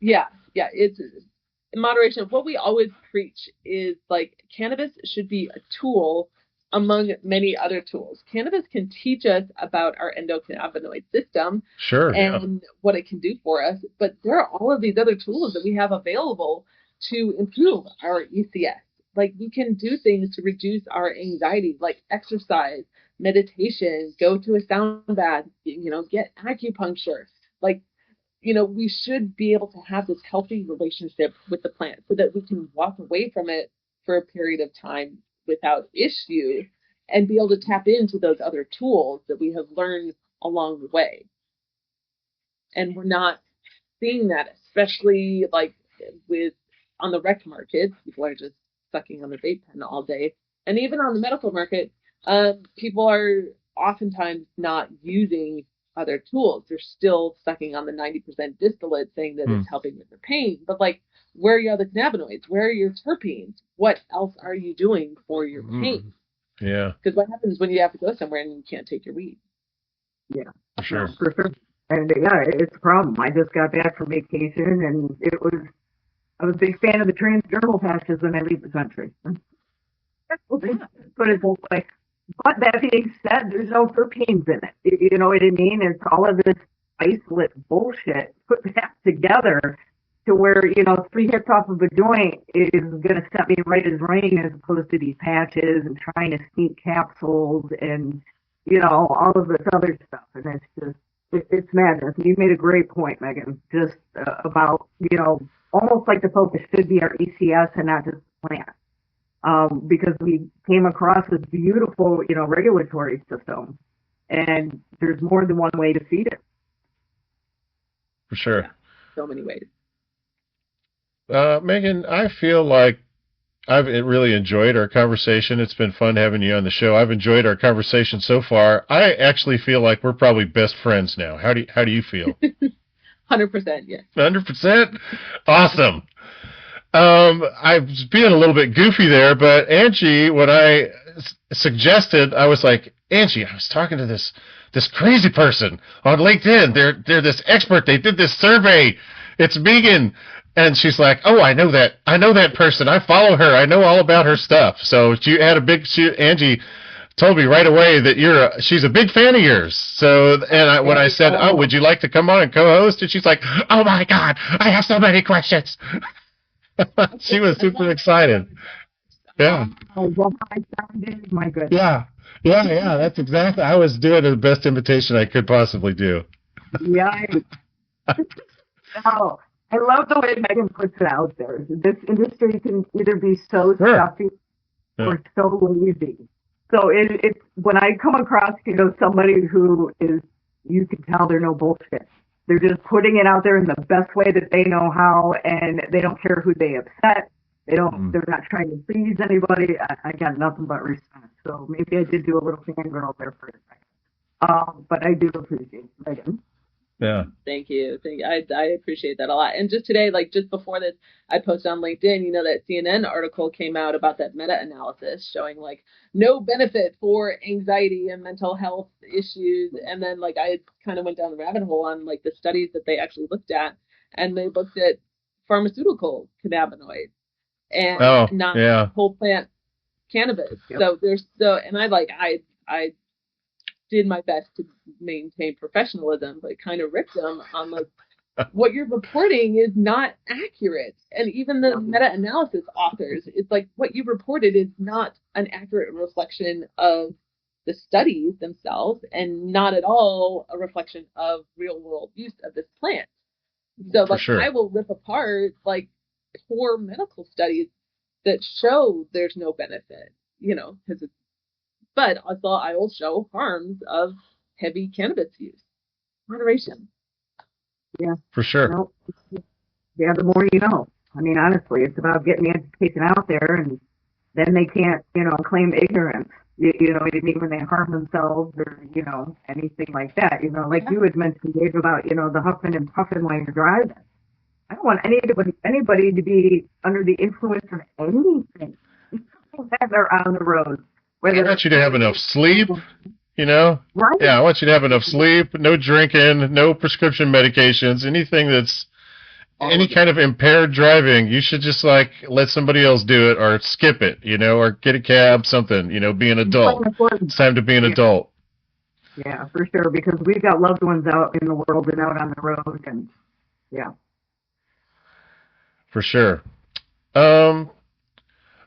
it's in moderation. What we always preach is cannabis should be a tool among many other tools. Cannabis can teach us about our endocannabinoid system and what it can do for us, but there are all of these other tools that we have available to improve our ECS. We can do things to reduce our anxiety, like exercise, meditation, go to a sound bath, get acupuncture. We should be able to have this healthy relationship with the plant so that we can walk away from it for a period of time without issue and be able to tap into those other tools that we have learned along the way. And we're not seeing that, especially on the rec market. People are just sucking on the vape pen all day. And even on the medical market, people are oftentimes not using other tools. They're still sucking on the 90% distillate, saying that it's helping with their pain. But where are your other cannabinoids? Where are your terpenes? What else are you doing for your pain? Yeah. Because what happens when you have to go somewhere and you can't take your weed? Yeah. Sure. For sure. And it's a problem. I just got back from vacation and it was I was a big fan of the transdermal patches when I leave the country. Put it both way. But that being said, there's no terpenes in it. You know what I mean? It's all of this isolate bullshit put back together to where, 3 hits off of a joint is going to set me right as rain as opposed to these patches and trying to sneak capsules and, all of this other stuff. And it's just, it's madness. You made a great point, Megan, just about, almost like the focus should be our ECS and not just the plant. Because we came across this beautiful, regulatory system, and there's more than one way to feed it. For sure. Yeah, so many ways. Megan, I feel like I've really enjoyed our conversation. It's been fun having you on the show. I've enjoyed our conversation so far. I actually feel like we're probably best friends now. How do you feel? 100%, yes. 100%? Awesome. I was being a little bit goofy there, but Angie, when I suggested, I was like, Angie, I was talking to this crazy person on LinkedIn. They're this expert. They did this survey. It's Megan. And she's like, oh, I know that person. I follow her. I know all about her stuff. So Angie told me right away that she's a big fan of yours. So, when I said, oh, would you like to come on and co-host? And she's like, oh my God, I have so many questions. She was super excited. Yeah. Oh, well, I sounded, my goodness. Yeah. That's exactly. I was doing the best invitation I could possibly do. Yeah. Oh, I love the way Megan puts it out there. This industry can either be so stuffy or so lazy. So it's when I come across, somebody who is, you can tell they're no bullshit. They're just putting it out there in the best way that they know how, and they don't care who they upset. They're not trying to please anybody. I got nothing but respect. So maybe I did do a little fangirl there for a second. But I do appreciate it, Megan. Yeah. Thank you. I appreciate that a lot. And just today, just before this, I posted on LinkedIn, that CNN article came out about that meta-analysis showing no benefit for anxiety and mental health issues. And then I kind of went down the rabbit hole on the studies that they actually looked at, and they looked at pharmaceutical cannabinoids and not whole plant cannabis. Yep. So and I did my best to maintain professionalism, but kind of ripped them on what you're reporting is not accurate. And even the meta-analysis authors, it's what you reported is not an accurate reflection of the studies themselves and not at all a reflection of real world use of this plant. So sure. I will rip apart poor medical studies that show there's no benefit, because it's, but also I will show harms of heavy cannabis use. Moderation. Yeah. For sure. Well, yeah, the more you know. I mean, honestly, it's about getting the education out there, and then they can't, claim ignorance. You know what I mean? When they harm themselves or, anything like that. You had mentioned, Dave, about, the huffing and puffing while you're driving. I don't want anybody to be under the influence of anything as they're on the road. I want you to have enough sleep, Right. Yeah, I want you to have enough sleep, no drinking, no prescription medications, anything that's any kind of impaired driving. You should just let somebody else do it or skip it, or get a cab, something, be an adult. It's time to be an adult. Yeah, for sure, because we've got loved ones out in the world and out on the road, and yeah. For sure.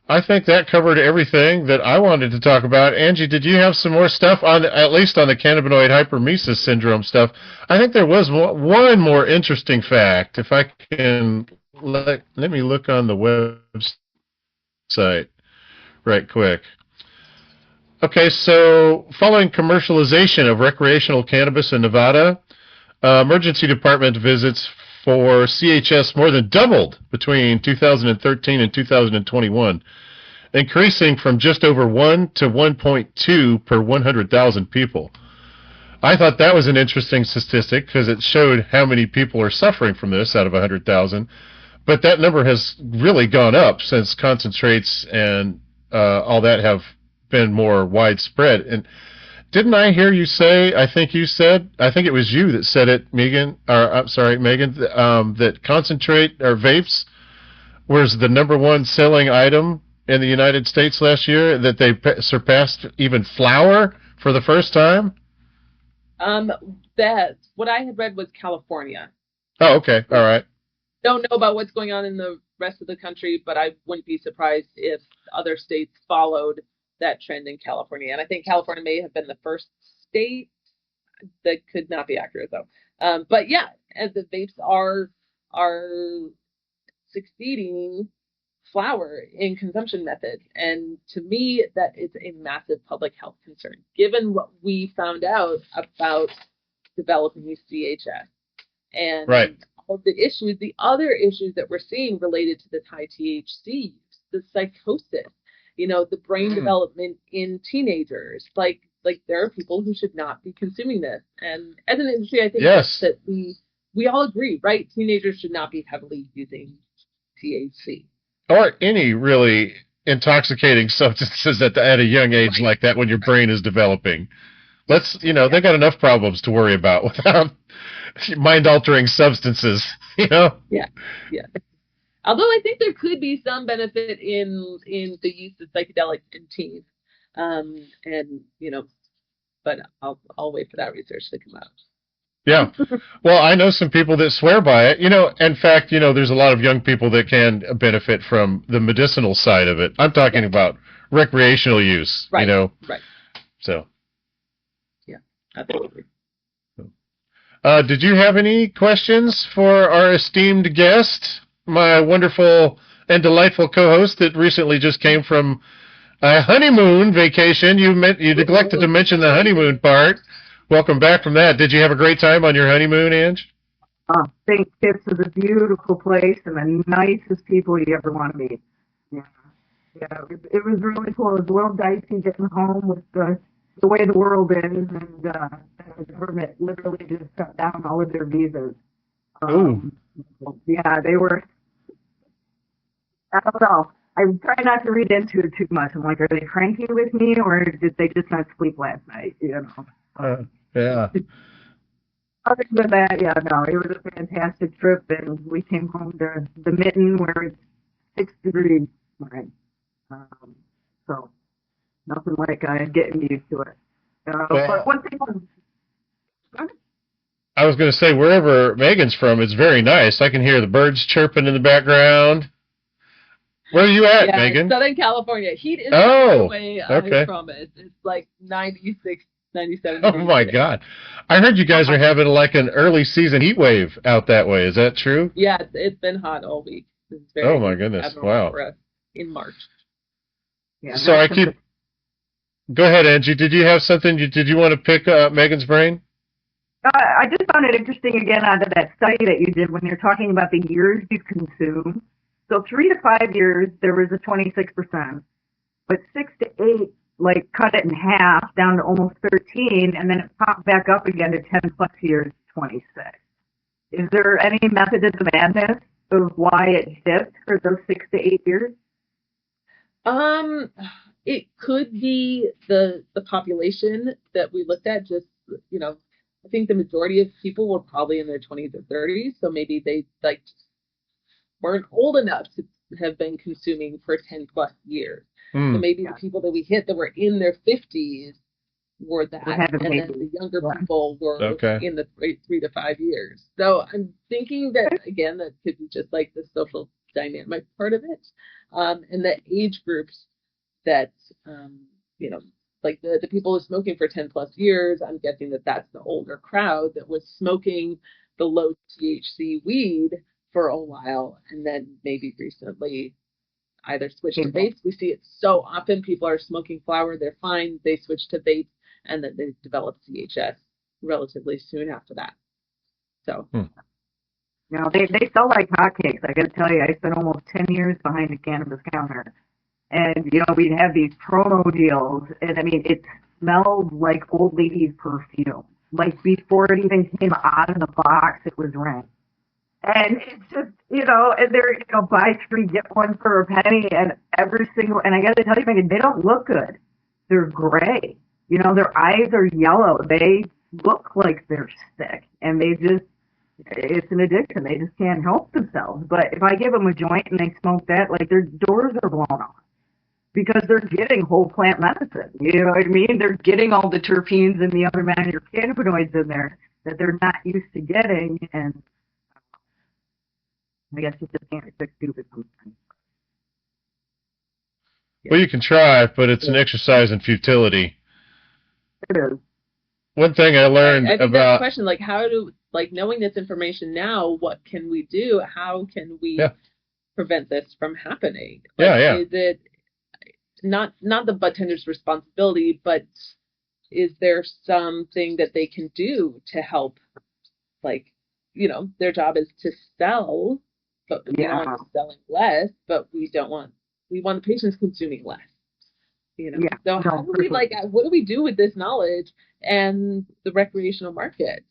I think that covered everything that I wanted to talk about. Angie, did you have some more stuff at least on the Cannabinoid Hyperemesis Syndrome stuff? I think there was one more interesting fact. If I can, let me look on the website right quick. Okay, so following commercialization of recreational cannabis in Nevada, emergency department visits for CHS more than doubled between 2013 and 2021, increasing from just over 1 to 1.2 per 100,000 people. I thought that was an interesting statistic because it showed how many people are suffering from this out of 100,000, but that number has really gone up since concentrates and all that have been more widespread. And didn't I hear you say, I think it was you that said it, Megan, that concentrate or vapes was the number one selling item in the United States last year, that they surpassed even flour for the first time? That what I had read was California. Oh, okay. All right. Don't know about what's going on in the rest of the country, but I wouldn't be surprised if other states followed that trend in California. And I think California may have been the first state. That could not be accurate though. But yeah, as the vapes are succeeding flower in consumption methods, and to me that is a massive public health concern, given what we found out about developing CHS and right. all of the issues, the other issues that we're seeing related to this high THC use, the psychosis, the brain development in teenagers, like there are people who should not be consuming this. And as an industry, I think yes. that we all agree, right? Teenagers should not be heavily using THC. Or any really intoxicating substances at a young age like that when your brain is developing. They got enough problems to worry about without mind-altering substances, Yeah. Although I think there could be some benefit in the use of psychedelics in teens. But I'll wait for that research to come out. Yeah. Well, I know some people that swear by it. In fact, there's a lot of young people that can benefit from the medicinal side of it. I'm talking about recreational use, Right. Right. So. Yeah, absolutely. Did you have any questions for our esteemed guest, my wonderful and delightful co-host that recently just came from a honeymoon vacation? You neglected to mention the honeymoon part. Welcome back from that. Did you have a great time on your honeymoon, Ange? St. Kitts is a beautiful place and the nicest people you ever want to meet. Yeah, it was really cool. It was a little dicey getting home with the way the world is, and the government literally just shut down all of their visas. Yeah, they were. I don't know. I try not to read into it too much. I'm like, are they cranky with me, or did they just not sleep last night? Yeah. Other than that, it was a fantastic trip, and we came home to the mitten where it's 6 degrees. Right. So nothing like getting used to it. But one thing I was going to say, wherever Megan's from, it's very nice. I can hear the birds chirping in the background. Where are you at, Megan? Southern California. Heat is the way I promise. It's like 96, 97. Oh my God! I heard you guys are having like an early season heat wave out that way. Is that true? Yeah, it's been hot all week. It's very oh my goodness! Wow. For us in March. Yeah. So I keep. Go ahead, Angie. Did you have something? Did you want to pick Megan's brain? I just found it interesting again out of that study that you did when you're talking about the years you consume. So 3 to 5 years, there was a 26%, but 6 to 8, like cut it in half down to almost 13, and then it popped back up again to 10 plus years, 26. Is there any method of the madness of why it dipped for those 6 to 8 years? It could be the population that we looked at. Just I think the majority of people were probably in their 20s or 30s, so maybe they weren't old enough to have been consuming for 10 plus years. So maybe the people that we hit that were in their 50s were that, and then the younger people were in the 3 to 5 years. So I'm thinking that, again, that could be just like the social dynamic part of it, and the age groups that, like the people who are smoking for 10 plus years, I'm guessing that that's the older crowd that was smoking the low THC weed for a while, and then maybe recently either switch to vapes. We see it so often. People are smoking flower, they're fine, they switch to vapes, and then they develop CHS relatively soon after that. So, they sell like hotcakes. I got to tell you, I spent almost 10 years behind the cannabis counter, and we'd have these promo deals, and I mean, it smelled like old ladies' perfume. Like before it even came out of the box, it was rank. And it's just, and they're, buy 3, get 1 for a penny, and and I got to tell you, Megan, they don't look good. They're gray. Their eyes are yellow. They look like they're sick, and they just, it's an addiction. They just can't help themselves. But if I give them a joint and they smoke that, like their doors are blown off because they're getting whole plant medicine. You know what I mean? They're getting all the terpenes and the other major cannabinoids in there that they're not used to getting. And I guess you just can't fix stupid sometimes. Well, you can try, but it's an exercise in futility. It is. One thing I learned I think about that's the question, like how do, like knowing this information now, what can we do? How can we prevent this from happening? Like, is it not the Budtenders' responsibility, but is there something that they can do to help? Like, you know, their job is to sell, but we don't want them selling less, but we want the patients consuming less. You know, so how do we what do we do with this knowledge and the recreational market?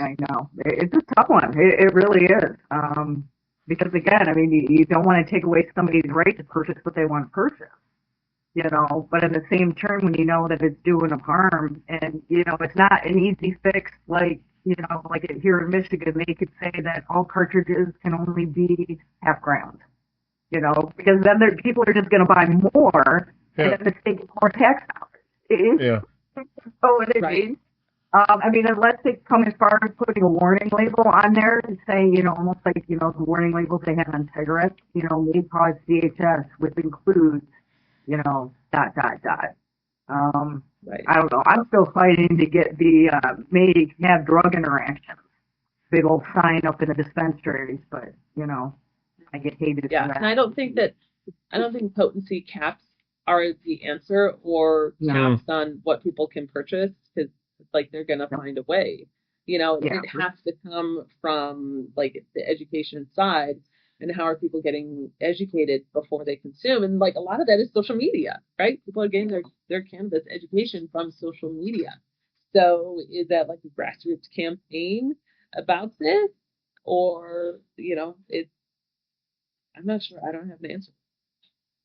I know it's a tough one. It really is. Because again, I mean, you don't want to take away somebody's right to purchase what they want to purchase. You know, but in the same turn, when you know that it's doing them harm, and you know, it's not an easy fix. Like, you know, like here in Michigan, they could say that all cartridges can only be half grams. You know, because then people are just going to buy more. And then the state gets more tax dollars. So what I mean? I mean, unless they come as far as putting a warning label on there and saying, you know, almost like, you know, the warning labels they have on cigarettes, you know, may cause CHS, which includes, you know, ... I don't know. I'm still fighting to get the may have drug interactions. Big old sign up in the dispensaries, but, you know, I get hated for that. And I don't think potency caps are the answer, or caps on what people can purchase, because it's like they're going to find a way. You know, it has to come from like the education side, and how are people getting educated before they consume? And like a lot of that is social media, right? People are getting their cannabis education from social media. So is that like a grassroots campaign about this, or, you know, I'm not sure. I don't have an answer.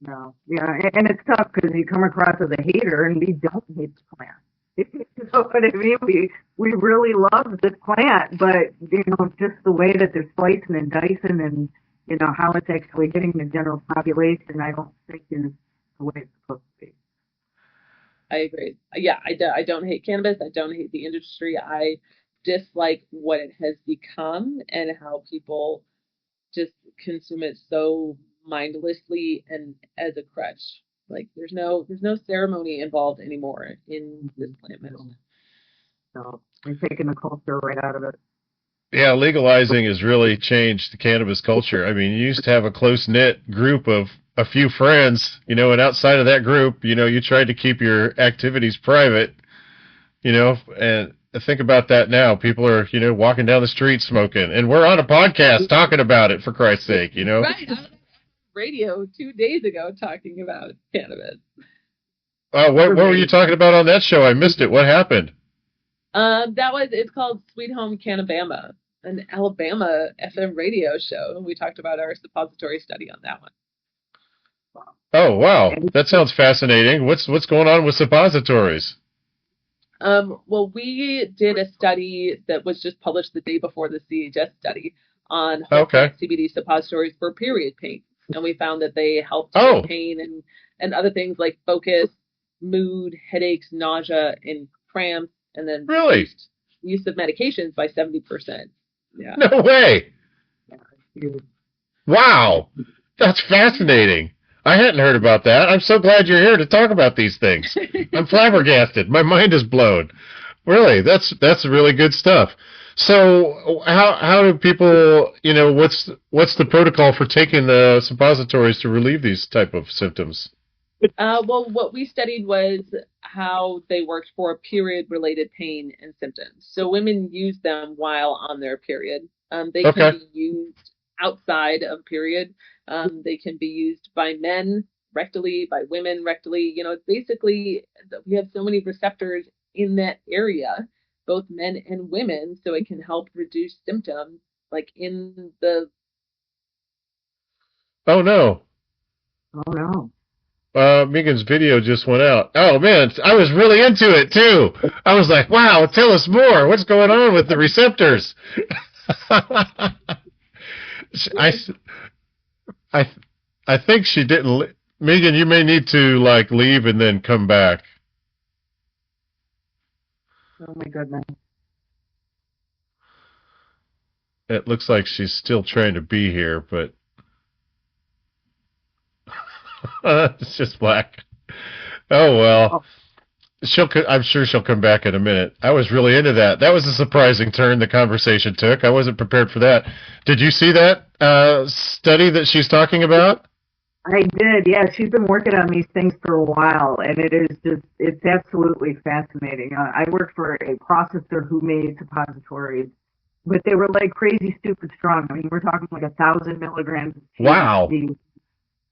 No. Yeah, and it's tough because you come across as a hater, and we don't hate the plant. You know what I mean? We really love this plant, but, you know, just the way that they're slicing and dicing and, you know, how it's actually hitting the general population, I don't think is the way it's supposed to be. I agree. Yeah, I don't hate cannabis. I don't hate the industry. I dislike what it has become and how people just consume it so mindlessly and as a crutch. Like there's no ceremony involved anymore in this plant medicine. So they're taking the culture right out of it. Yeah, legalizing has really changed the cannabis culture. I mean, you used to have a close-knit group of a few friends, you know, and outside of that group, you know, you tried to keep your activities private, you know, and think about that now. People are, you know, walking down the street smoking, and we're on a podcast talking about it, for Christ's sake, you know. Right. I was on radio 2 days ago talking about cannabis. What were you talking about on that show? I missed it. What happened? It's called Sweet Home Cannabama, an Alabama FM radio show, and we talked about our suppository study on that one. Oh, wow. That sounds fascinating. What's going on with suppositories? Well, we did a study that was just published the day before the CHS study on CBD suppositories for period pain, and we found that they helped with pain and other things like focus, mood, headaches, nausea, and cramps, and then use of medications by 70%. Yeah. No way. Wow. That's fascinating. I hadn't heard about that. I'm so glad you're here to talk about these things. I'm flabbergasted. My mind is blown. Really, that's really good stuff. So how do people, you know, what's the protocol for taking the suppositories to relieve these type of symptoms? Well, what we studied was how they worked for period-related pain and symptoms. So women use them while on their period. They can be used outside of period. They can be used by men rectally, by women rectally. You know, it's basically, we have so many receptors in that area, both men and women, so it can help reduce symptoms, like in the... Oh, no. Oh, no. Megan's video just went out. Oh, man, I was really into it, too. I was like, wow, tell us more. What's going on with the receptors? I, I, I think she didn't. Megan, you may need to like leave and then come back. Oh my goodness. It looks like she's still trying to be here, but it's just black. Oh well. I'm sure she'll come back in a minute. I was really into that. That was a surprising turn the conversation took. I wasn't prepared for that. Did you see that study that she's talking about? I did, yeah. She's been working on these things for a while, and it's absolutely fascinating. I worked for a processor who made suppositories, but they were like crazy, stupid strong. I mean, we're talking like 1,000 milligrams of THC, Wow.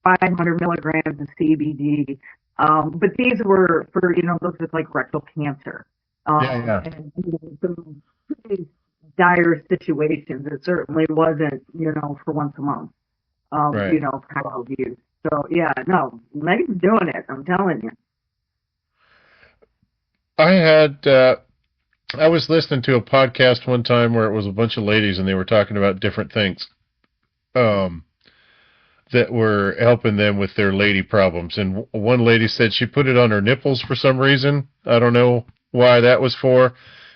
500 milligrams of CBD. But these were for, those with like rectal cancer. Yeah. And some pretty dire situations. It certainly wasn't, for once a month, Right. kind of use. So, yeah, no, Megan's doing it. I'm telling you. I was listening to a podcast one time where it was a bunch of ladies and they were talking about different things. That were helping them with their lady problems. And one lady said she put it on her nipples for some reason. I don't know why that was for.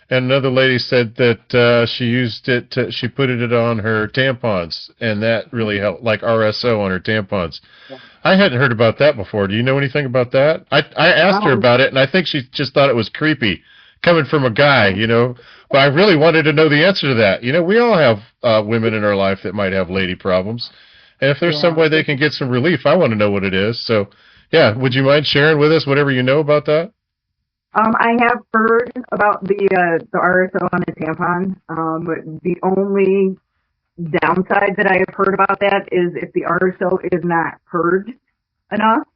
And another lady said that she used it she put it on her tampons, and that really helped, like RSO on her tampons. Yeah. I hadn't heard about that before. Do you know anything about that? I asked her about it, and I think she just thought it was creepy coming from a guy, But I really wanted to know the answer to that. We all have women in our life that might have lady problems. And if there's some way they can get some relief, I want to know what it is. So, yeah, would you mind sharing with us whatever you know about that? I have heard about the RSO on the tampon. The only downside that I have heard about that is if the RSO is not purged enough,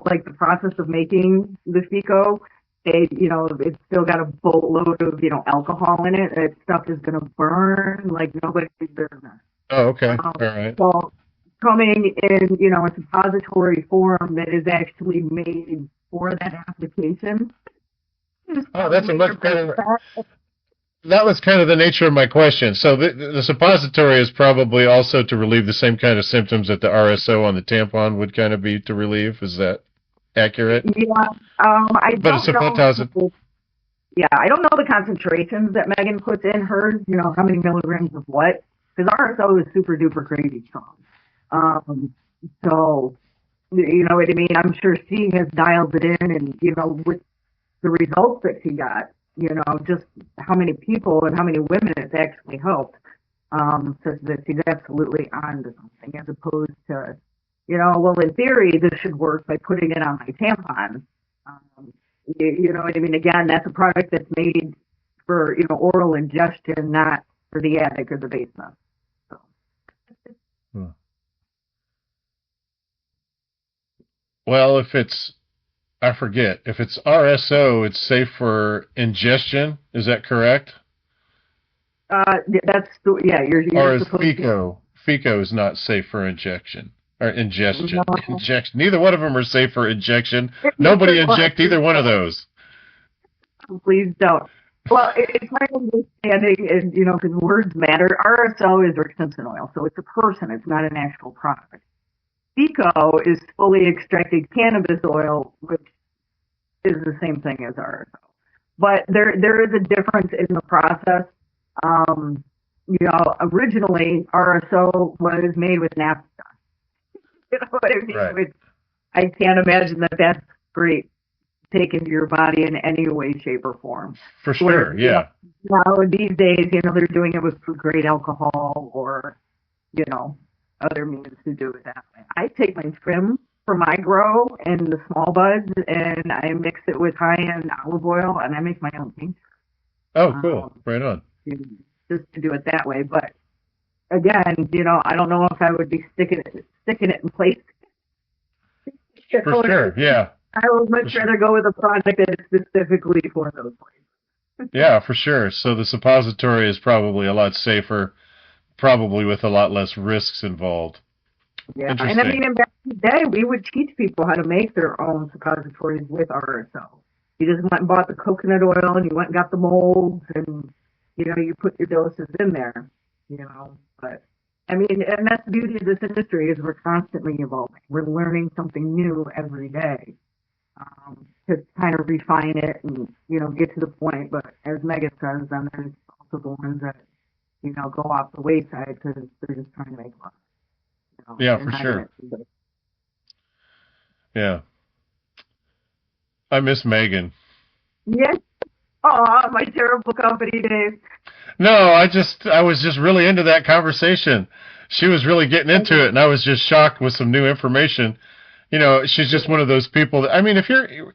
like the process of making the FICO, it's still got a boatload of, alcohol in it. That stuff is going to burn like nobody's business. Oh, okay. All right. Well, coming in, a suppository form that is actually made for that application. Oh, that's a much better. That was kind of the nature of my question. So the suppository is probably also to relieve the same kind of symptoms that the RSO on the tampon would kind of be to relieve. Is that accurate? Yeah. I don't know. Yeah, I don't know the concentrations that Megan puts in hers. How many milligrams of what? Because RSO is super duper crazy strong. So, you know what I mean? I'm sure she has dialed it in, and, with the results that she got, just how many people and how many women it's actually helped, says that she's absolutely on to something, as opposed to, well, in theory, this should work by putting it on my tampon. You know what I mean? Again, that's a product that's made for, oral ingestion, not for the attic or the basement. So. Well, if it's RSO, it's safe for ingestion. Is that correct? You're or is FICO? FICO is not safe for injection or ingestion. No. Injection. Neither one of them are safe for injection. Nobody inject either one of those. Please don't. Well, it's my understanding, and because words matter. RSO is ricin oil, so it's a person. It's not an actual product. FICO is fully extracted cannabis oil, which is the same thing as RSO. But there is a difference in the process. Originally RSO was made with naphtha. You know what I mean? Right. I can't imagine that that's great taken to your body in any way, shape, or form. For sure, yeah. Now these days, they're doing it with great alcohol or, other means to do it that way. I take my trim for my grow and the small buds, and I mix it with high-end olive oil, and I make my own tincture. Oh, cool. Right on. Just to do it that way. But again, I don't know if I would be sticking it in place. For sure, yeah. I would much rather go with a product that is specifically for those places. Yeah, for sure. So the suppository is probably a lot safer, probably with a lot less risks involved. Yeah, and I mean, back in the day, we would teach people how to make their own suppositories with RSO. You just went and bought the coconut oil, and you went and got the molds, and, you put your doses in there. But I mean, and that's the beauty of this industry is we're constantly evolving. We're learning something new every day to kind of refine it and, get to the point. But as Megan says, then there's also the ones that, go off the wayside because they're just trying to make money. Yeah, for sure. Yeah. I miss Megan. Yes. Oh, my terrible company days. No, I was just really into that conversation. She was really getting into it, and I was just shocked with some new information. She's just one of those people that, I mean, if you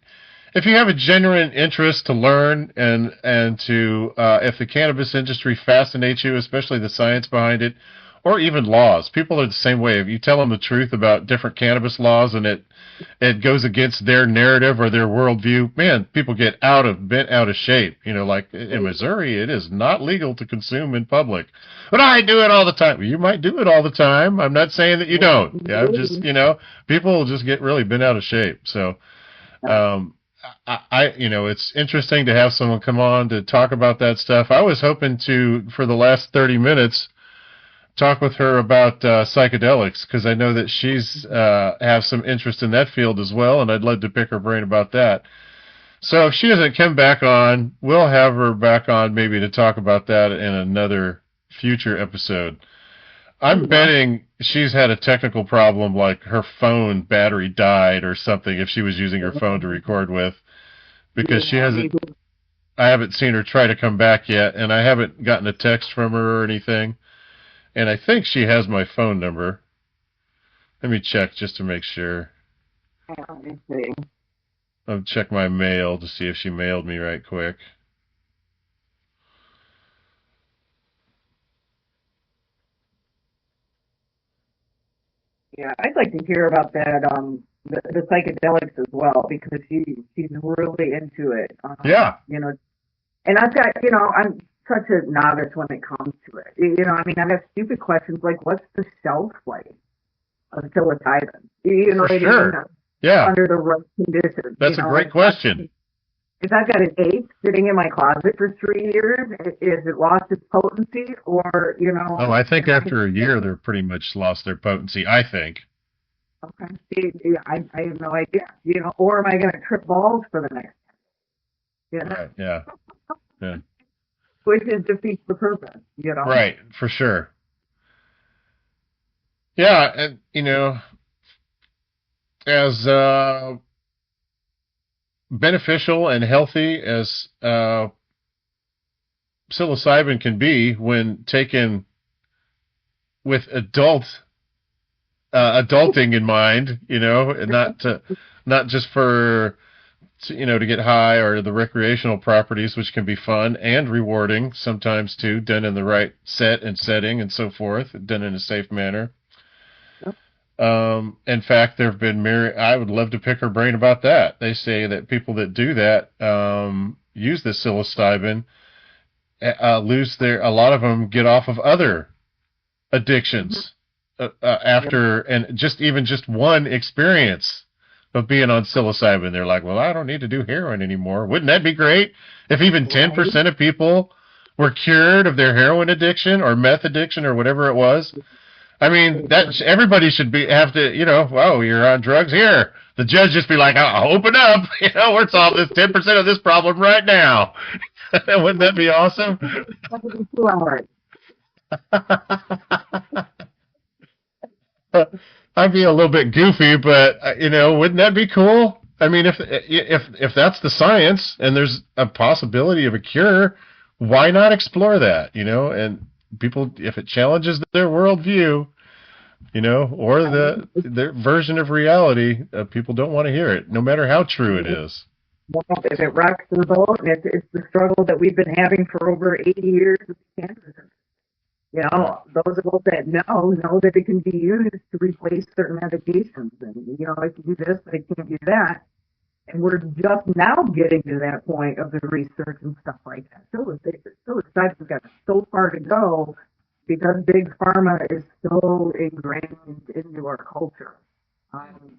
have a genuine interest to learn and to if the cannabis industry fascinates you, especially the science behind it, or even laws, people are the same way. If you tell them the truth about different cannabis laws and it goes against their narrative or their worldview, man, people get bent out of shape. Like in Missouri, it is not legal to consume in public, but I do it all the time. You might do it all the time. I'm not saying that you don't. I'm just, people just get really bent out of shape. So, it's interesting to have someone come on to talk about that stuff. I was hoping to, for the last 30 minutes, talk with her about psychedelics, because I know that she's has some interest in that field as well, and I'd love to pick her brain about that. So if she doesn't come back on, we'll have her back on maybe to talk about that in another future episode. I'm betting she's had a technical problem, like her phone battery died or something, if she was using her phone to record with, because I haven't seen her try to come back yet, and I haven't gotten a text from her or anything. And I think she has my phone number. Let me check just to make sure. Let me see. I'll check my mail to see if she mailed me right quick. Yeah, I'd like to hear about that, the psychedelics as well, because she's really into it. Yeah. And I've got, I'm such a novice when it comes to it. I mean, I've got stupid questions like, what's the shelf life of psilocybin? For sure. Yeah. Under the right conditions. That's a great question. If I've got an eighth sitting in my closet for 3 years, is it lost its potency, or, Oh, I think after a year, they're pretty much lost their potency, I think. Okay. I have no idea, or am I going to trip balls for the next 10 years? Right, yeah. Yeah. Which defeats the purpose, Right, for sure. Yeah, and, as beneficial and healthy as psilocybin can be when taken with adulting in mind, and not just for to get high, or the recreational properties, which can be fun and rewarding sometimes too, done in the right setting and so forth, done in a safe manner. In fact, there have been I would love to pick her brain about that. They say that people that do that, use the psilocybin, a lot of them get off of other addictions after, and just one experience of being on psilocybin. They're like, well, I don't need to do heroin anymore. Wouldn't that be great if even 10% of people were cured of their heroin addiction or meth addiction or whatever it was? I mean, everybody should have to, whoa, you're on drugs here. The judge just be like, oh, open up, we're solving this 10% of this problem right now. Wouldn't that be awesome? 2 hours. I'd be a little bit goofy, but wouldn't that be cool? I mean, if that's the science and there's a possibility of a cure, why not explore that? And people, if it challenges their worldview, or their version of reality, people don't want to hear it, no matter how true it is. Well, if it rocks the boat, and it's the struggle that we've been having for over 80 years with cannabis. Those of us that know that it can be used to replace certain medications. And, I can do this, but I can't do that. And we're just now getting to that point of the research and stuff like that. Psilocybin's got so far to go because big pharma is so ingrained into our culture.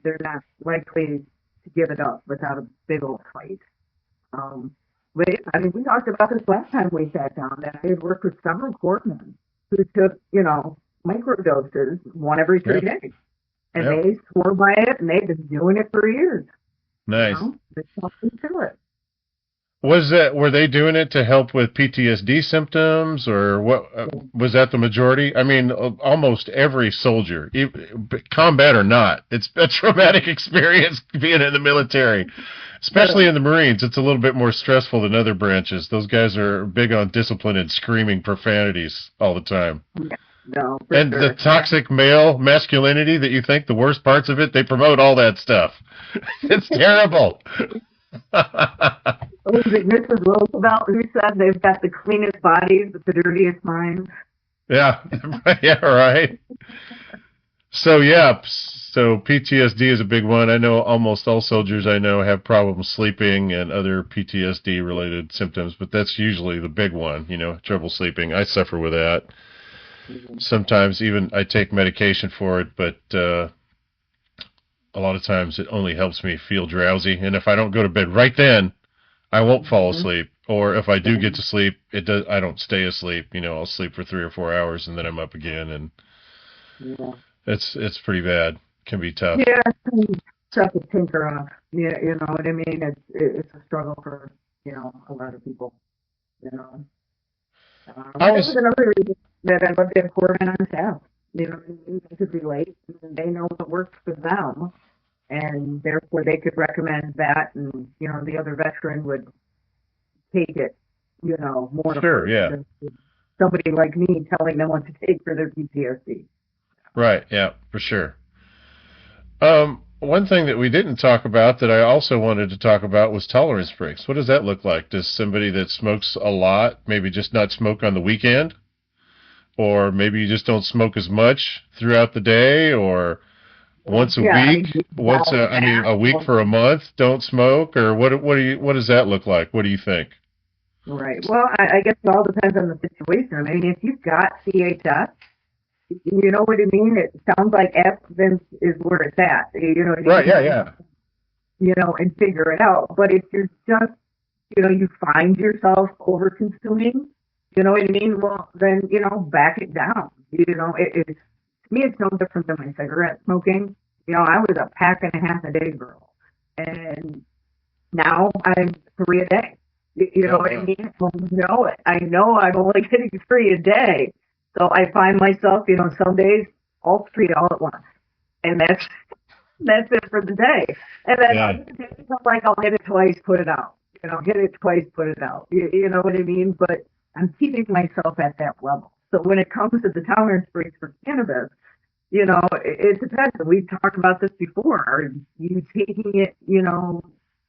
They're not likely to give it up without a big old fight. We talked about this last time we sat down, that I had worked with several courtmen who took, microdoses, one every 3 days. And Yep. they swore by it, and they've been doing it for years. Nice. There's something to it. Were they doing it to help with PTSD symptoms, or what? Was that the majority? I mean, almost every soldier, combat or not, it's a traumatic experience being in the military, especially in the Marines. It's a little bit more stressful than other branches. Those guys are big on discipline and screaming profanities all the time. No, and sure. The toxic male masculinity that you think the worst parts of it, they promote all that stuff. It's terrible. Was it Mrs. Roosevelt who said they've got the cleanest bodies but the dirtiest minds? Yeah, yeah, right. So PTSD is a big one. I know almost all soldiers I know have problems sleeping and other PTSD related symptoms, but that's usually the big one, trouble sleeping. I suffer with that. Sometimes even I take medication for it, but a lot of times it only helps me feel drowsy. And if I don't go to bed right then, I won't fall asleep. Or if I do get to sleep, I don't stay asleep. I'll sleep for 3 or 4 hours and then I'm up again, and it's pretty bad. It can be tough. Yeah, tough to tinker off. Yeah, you know what I mean. It's a struggle for a lot of people. That was another reason that I loved to have corpsmen on staff. They could relate, and they know what works for them, and therefore they could recommend that, and the other veteran would take it, more. Sure, yeah. Than somebody like me telling them what to take for their PTSD. Right, yeah, for sure. One thing that we didn't talk about that I also wanted to talk about was tolerance breaks. What does that look like? Does somebody that smokes a lot maybe just not smoke on the weekend? Or maybe you just don't smoke as much throughout the day, or once a week, a week for a month, don't smoke, or what does that look like? What do you think? Right. Well, I guess it all depends on the situation. I mean, if you've got CHS, you know what I mean? It sounds like abstinence is where it's at. Right, yeah. And figure it out. But if you're just, you find yourself over consuming, you know what I mean? Well, then, back it down. To me, it's no different than my cigarette smoking. I was a pack and a half a day girl. And now I'm 3 a day. You know what I mean? I know I'm only getting 3 a day. So I find myself, some days, all 3 all at once. And that's it for the day. And then it's not like I'll hit it twice, put it out. Hit it twice, put it out. You know what I mean? But I'm keeping myself at that level. So when it comes to the tolerance breaks for cannabis, it depends. We've talked about this before. Are you taking it,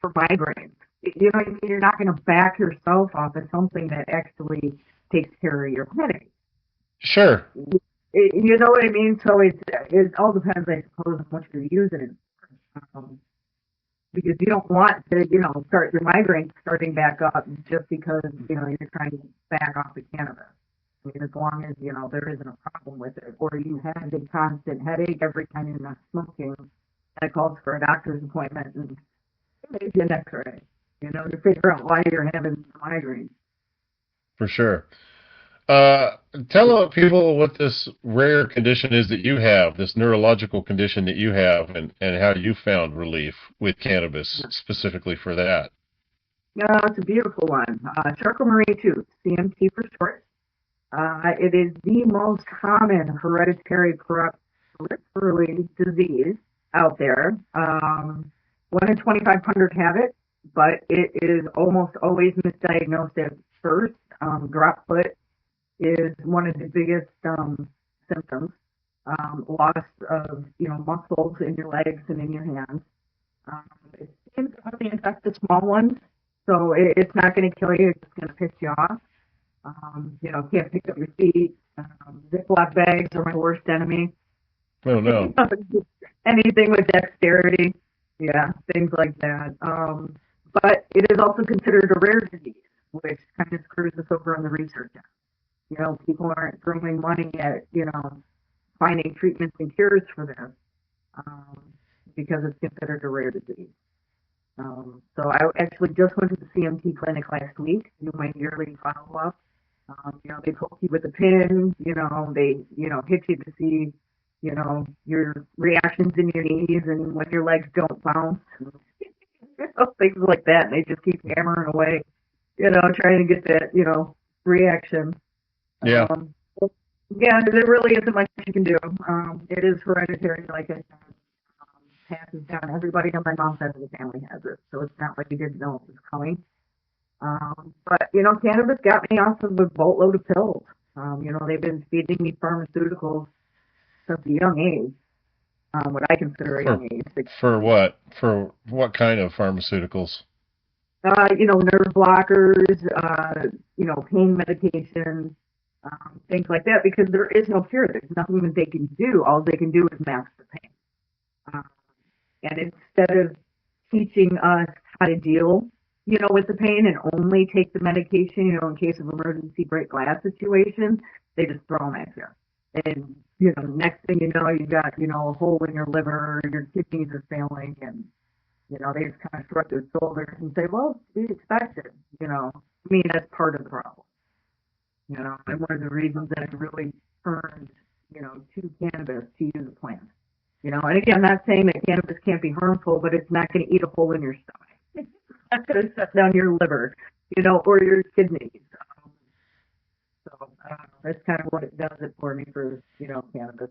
for migraines? You're not going to back yourself off of something that actually takes care of your headache. Sure. You know what I mean? So it all depends, I suppose, on what you're using it for. Because you don't want to, start your migraine starting back up just because, you're trying to back off the cannabis. I mean, as long as, there isn't a problem with it, or you have a constant headache every time you're not smoking, that calls for a doctor's appointment and maybe an x-ray, to figure out why you're having migraines. For sure. Tell people what this rare condition is that you have, this neurological condition that you have, and how you found relief with cannabis specifically for that. Yeah, it's a beautiful one. Charcot-Marie-Tooth, CMT for short. It is the most common hereditary peripheral disease out there. 1 in 2,500 have it, but it is almost always misdiagnosed at first. Drop foot is one of the biggest symptoms. Loss of muscles in your legs and in your hands. It seems to only affect the small ones, so it's not going to kill you. It's just going to piss you off. Can't pick up your feet. Ziploc bags are my worst enemy. Oh no. Anything with dexterity, things like that. But it is also considered a rare disease, which kind of screws us over on the research end. People aren't throwing money at, finding treatments and cures for this because it's considered a rare disease. So I actually just went to the CMT clinic last week to do my yearly follow-up. They poke you with a pin, they, hit you to see, your reactions in your knees and when your legs don't bounce, things like that. And they just keep hammering away, trying to get that, reaction. Yeah. Yeah, there really isn't much you can do. It is hereditary, like I said, passes down. Everybody on my mom's side of the family has it, so it's not like you didn't know it was coming. But, cannabis got me off of a boatload of pills. They've been feeding me pharmaceuticals since a young age, what I consider a young age. For what? For what kind of pharmaceuticals? Nerve blockers, pain medication, things like that, because there is no cure. There's nothing that they can do. All they can do is mask the pain. And instead of teaching us how to deal, with the pain and only take the medication, in case of emergency break glass situations, they just throw them at you. And, next thing you know, you've got, a hole in your liver, your kidneys are failing, and, they just kind of shrug their shoulders and say, well, it's to be expected, that's part of the problem. And one of the reasons that it really turned, to cannabis, to use a plant. And again, I'm not saying that cannabis can't be harmful, but it's not going to eat a hole in your stomach. It's not going to shut down your liver, or your kidneys. So that's kind of what it does it for me for, cannabis.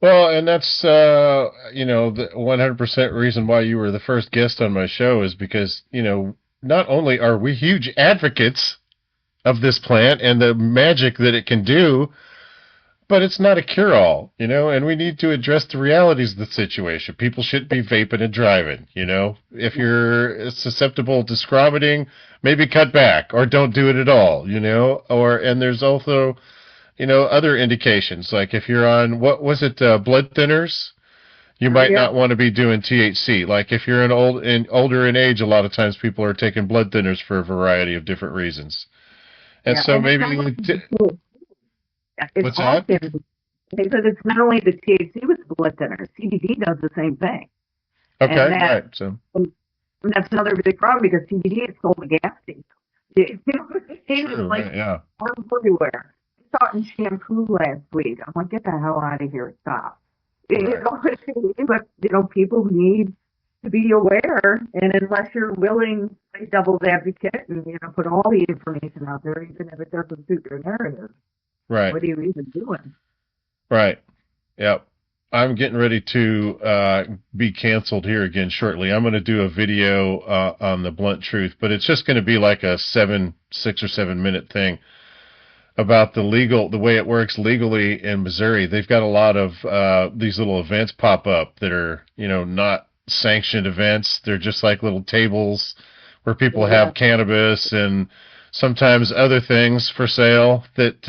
Well, and that's, the 100% reason why you were the first guest on my show is because, not only are we huge advocates of this plant and the magic that it can do, but it's not a cure-all, and we need to address the realities of the situation. People shouldn't be vaping and driving, If you're susceptible to scromitting, maybe cut back or don't do it at all, and there's also, other indications. Like if you're on, what was it, blood thinners, you might not want to be doing THC. Like if you're older in age, a lot of times people are taking blood thinners for a variety of different reasons. And so maybe what's that? They said it's not only the THC with the blood thinner, CBD does the same thing. Okay, right. So that's another big problem because CBD is sold at gas stations. It's like everywhere. I saw it in shampoo last week. I'm like, get the hell out of here! Stop. Right. But people need to be aware, and unless you're willing to play devil's advocate and put all the information out there, even if it doesn't suit your narrative. Right. What are you even doing? Right. Yep. I'm getting ready to be canceled here again shortly. I'm going to do a video on the blunt truth, but it's just going to be like a 6 or 7 minute thing about the way it works legally in Missouri. They've got a lot of these little events pop up that are, not sanctioned events. They're just like little tables where people have cannabis and sometimes other things for sale that,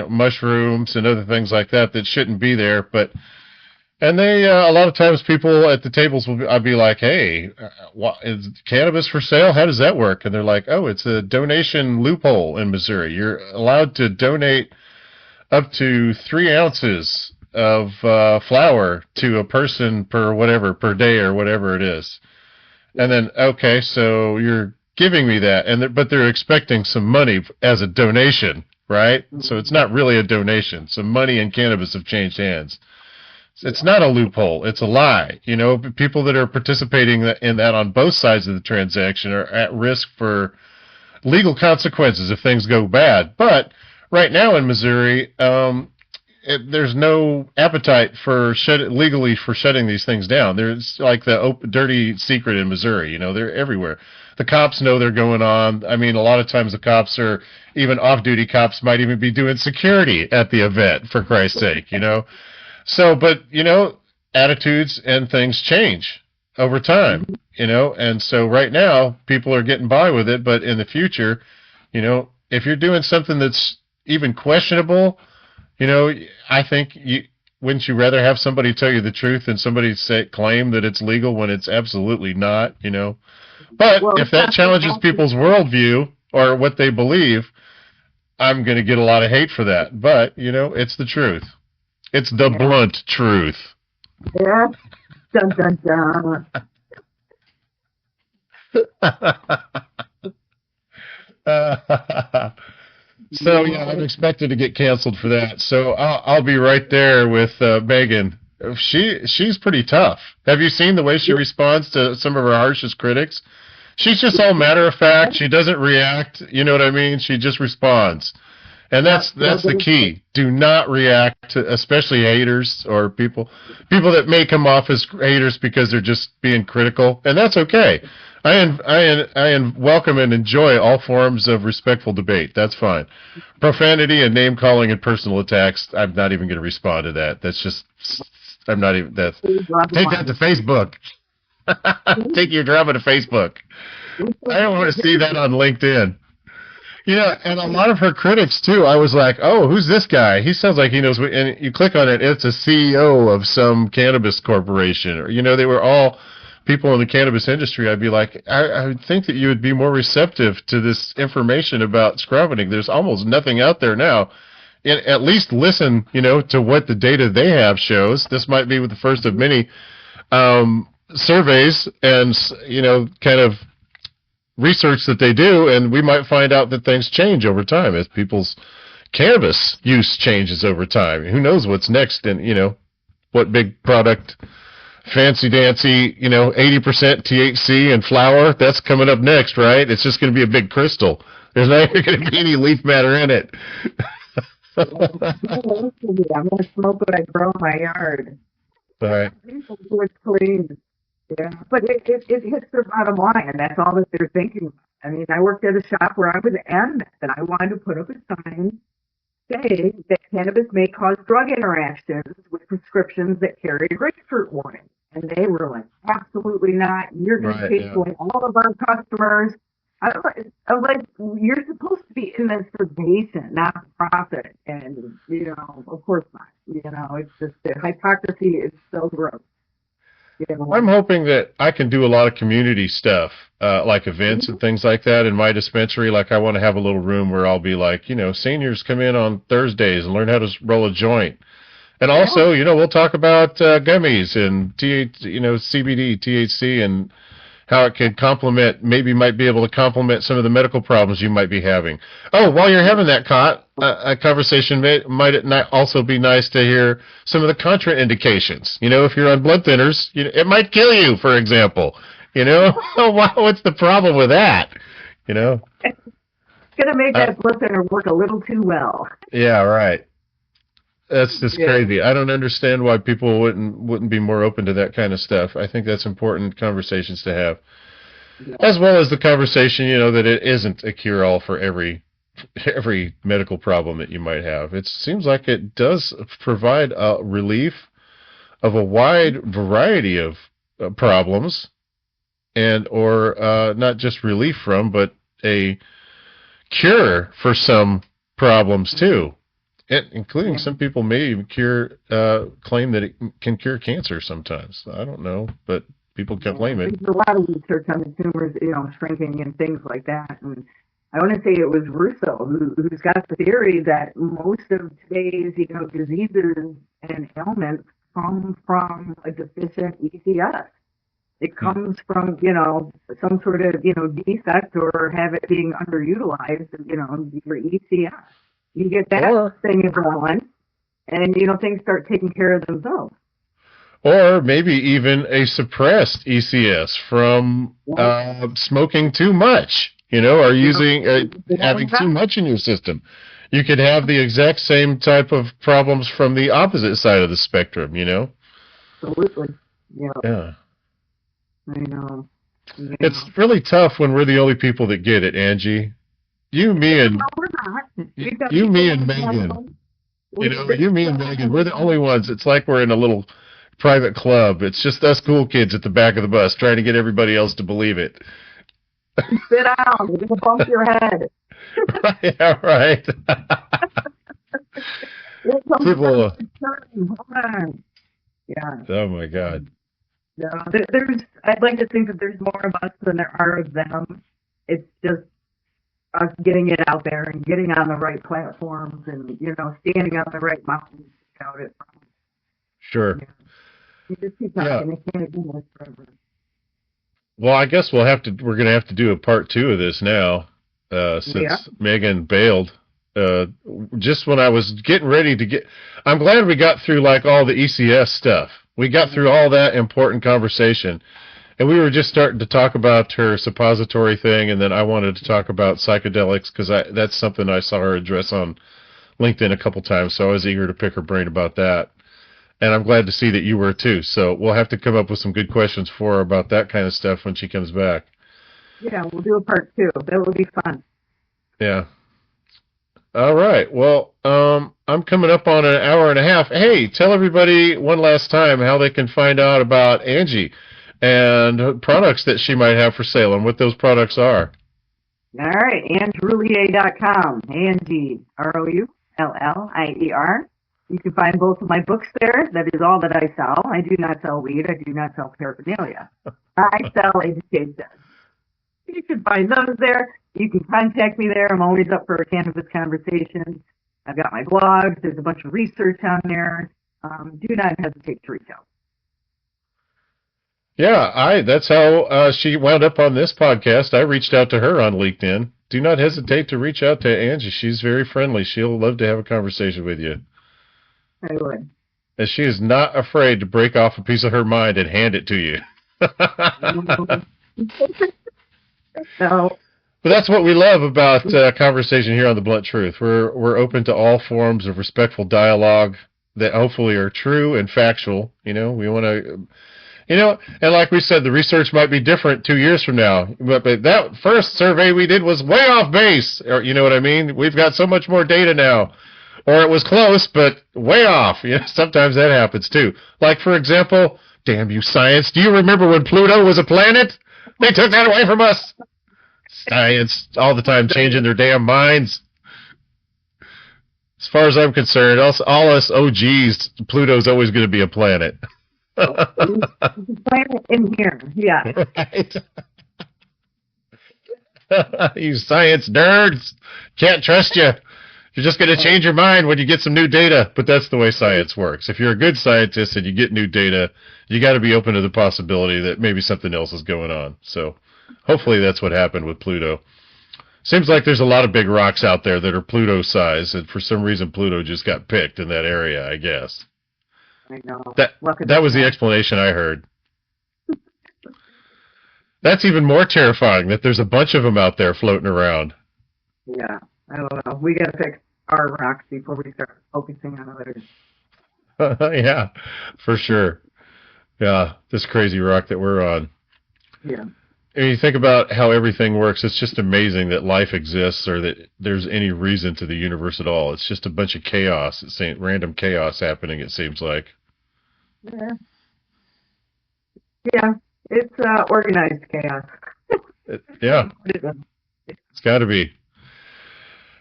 mushrooms and other things like that shouldn't be there. And they, a lot of times people at the tables I'll be like, hey, is cannabis for sale? How does that work? And they're like, oh, it's a donation loophole in Missouri. You're allowed to donate up to 3 ounces of flower to a person per day or whatever it is. And then, okay, so you're giving me that, but they're expecting some money as a donation, right? So it's not really a donation. So money and cannabis have changed hands. It's not a loophole. It's a lie. People that are participating in that on both sides of the transaction are at risk for legal consequences if things go bad. But right now in Missouri, there's no appetite for legally for shutting these things down. There's like the dirty secret in Missouri. They're everywhere. The cops know they're going on. I mean, a lot of times the cops are even off-duty cops might even be doing security at the event, for Christ's sake, So, but, attitudes and things change over time, and so right now people are getting by with it, but in the future, if you're doing something that's even questionable, I think wouldn't you rather have somebody tell you the truth than somebody claim that it's legal when it's absolutely not, But if that challenges people's worldview or what they believe, I'm going to get a lot of hate for that. But, it's the truth. It's the blunt truth. Yeah. Dun, dun, dun. So yeah, I'm expected to get canceled for that. So I'll be right there with Megan. She's pretty tough. Have you seen the way she responds to some of her harshest critics? She's just all matter of fact. She doesn't react. You know what I mean? She just responds. And that's the key. Do not react to, especially haters or people that may come off as haters because they're just being critical, and that's okay. I welcome and enjoy all forms of respectful debate. That's fine. Profanity and name calling and personal attacks, I'm not even going to respond to that. That's just, I'm not even, that's, take that to Facebook. Take your drama to Facebook. I don't want to see that on LinkedIn. You know, and a lot of her critics, too, I was like, oh, who's this guy? He sounds like he knows what, and you click on it, it's a CEO of some cannabis corporation. Or, you know, they were all people in the cannabis industry. I'd be like, I would think that you would be more receptive to this information about scromitting. There's almost nothing out there now. And at least listen, you know, to what the data they have shows. This might be the first of many surveys and, you know, kind of research that they do, and we might find out that things change over time as people's cannabis use changes over time. Who knows what's next, and you know what big product, fancy dancy, you know, 80% THC and flower, that's coming up next, right? It's just going to be a big crystal. There's not even going to be any leaf matter in it. I'm going to smoke what I grow in my yard. All right. It's clean. Yeah, but it hits their bottom line, and that's all that they're thinking about. I mean, I worked at a shop where I was adamant that I wanted to put up a sign saying that cannabis may cause drug interactions with prescriptions that carry a grapefruit warning. And they were like, absolutely not. You're going to take away all of our customers. I was like, you're supposed to be in this for patient, not for profit. And, you know, of course not. You know, it's just the hypocrisy is so gross. I'm hoping that I can do a lot of community stuff, like events and things like that in my dispensary. Like I want to have a little room where I'll be like, you know, seniors come in on Thursdays and learn how to roll a joint. And also, you know, we'll talk about gummies and CBD, THC, and how it can complement, maybe might be able to complement some of the medical problems you might be having. Oh, while you're having that conversation, might it not also be nice to hear some of the contraindications? You know, if you're on blood thinners, you know, it might kill you, for example. You know, what's the problem with that? You know, it's going to make that blood thinner work a little too well. Yeah, right. That's just crazy. I don't understand why people wouldn't be more open to that kind of stuff. I think that's important conversations to have, as well as the conversation, you know, that it isn't a cure-all for every medical problem that you might have. It seems like it does provide a relief of a wide variety of problems, and or not just relief from, but a cure for some problems too. Including some people may even claim that it can cure cancer sometimes. I don't know, but people can claim it. There's a lot of research on the tumors, you know, shrinking and things like that. And I want to say it was Russo who's got the theory that most of today's, you know, diseases and ailments come from a deficient ECS. It comes from, you know, some sort of, you know, defect or have it being underutilized, you know, your ECS. You get that thing going, and, you know, things start taking care of themselves. Or maybe even a suppressed ECS from smoking too much, you know, or using having too much in your system. You could have the exact same type of problems from the opposite side of the spectrum, you know? Absolutely. Yeah. I know. Yeah. It's really tough when we're the only people that get it, Angie. You, me, and Megan. You know, you, me, and Megan. We're the only ones. It's like we're in a little private club. It's just us cool kids at the back of the bus trying to get everybody else to believe it. Sit down. You're going to bump your head. Yeah, right. People. Yeah. Oh, my God. Yeah. I'd like to think that there's more of us than there are of them. It's just us getting it out there and getting on the right platforms and, you know, standing on the right mountains to shout it from. Sure. Yeah. You just keep talking. It can't do this forever. Well, I guess we're going to have to do a part 2 of this now. Yeah. since Megan bailed. Just when I was getting ready to get, I'm glad we got through like all the ECS stuff. We got through all that important conversation, and we were just starting to talk about her suppository thing, and then I wanted to talk about psychedelics because that's something I saw her address on LinkedIn a couple times, so I was eager to pick her brain about that. And I'm glad to see that you were too. So we'll have to come up with some good questions for her about that kind of stuff when she comes back. Yeah, we'll do a part 2. That will be fun. Yeah. All right. Well, I'm coming up on an hour and a half. Hey, tell everybody one last time how they can find out about Angie and products that she might have for sale and what those products are. All right, AngieRoullier.com. Angie, Roullier. You can find both of my books there. That is all that I sell. I do not sell weed. I do not sell paraphernalia. I sell education. You can find those there. You can contact me there. I'm always up for a cannabis conversation. I've got my blogs. There's a bunch of research on there. Do not hesitate to reach out. Yeah, that's how she wound up on this podcast. I reached out to her on LinkedIn. Do not hesitate to reach out to Angie. She's very friendly. She'll love to have a conversation with you. I would. And she is not afraid to break off a piece of her mind and hand it to you. So, but that's what we love about conversation here on The Blunt Truth. We're open to all forms of respectful dialogue that hopefully are true and factual. We want to, and like we said, the research might be different 2 years from now. But that first survey we did was way off base. Or, you know what I mean? We've got so much more data now. Or it was close, but way off. Sometimes that happens too. Like, for example, damn you science, do you remember when Pluto was a planet? They took that away from us. Science, all the time changing their damn minds. As far as I'm concerned, all us OGs, Pluto's always going to be a planet. Planet in here, yeah. Right. You science nerds, can't trust you. You're just going to change your mind when you get some new data, but that's the way science works. If you're a good scientist and you get new data, you got to be open to the possibility that maybe something else is going on. So hopefully that's what happened with Pluto. Seems like there's a lot of big rocks out there that are Pluto size, and for some reason Pluto just got picked in that area, I guess. I know. That was the explanation I heard. That's even more terrifying, that there's a bunch of them out there floating around. Yeah. I don't know. We got to fix our rocks before we start focusing on others. Yeah, for sure. Yeah, this crazy rock that we're on. Yeah. And you think about how everything works, it's just amazing that life exists or that there's any reason to the universe at all. It's just a bunch of chaos. It's random chaos happening, it seems like. Yeah. Yeah, it's organized chaos. Yeah. It's got to be.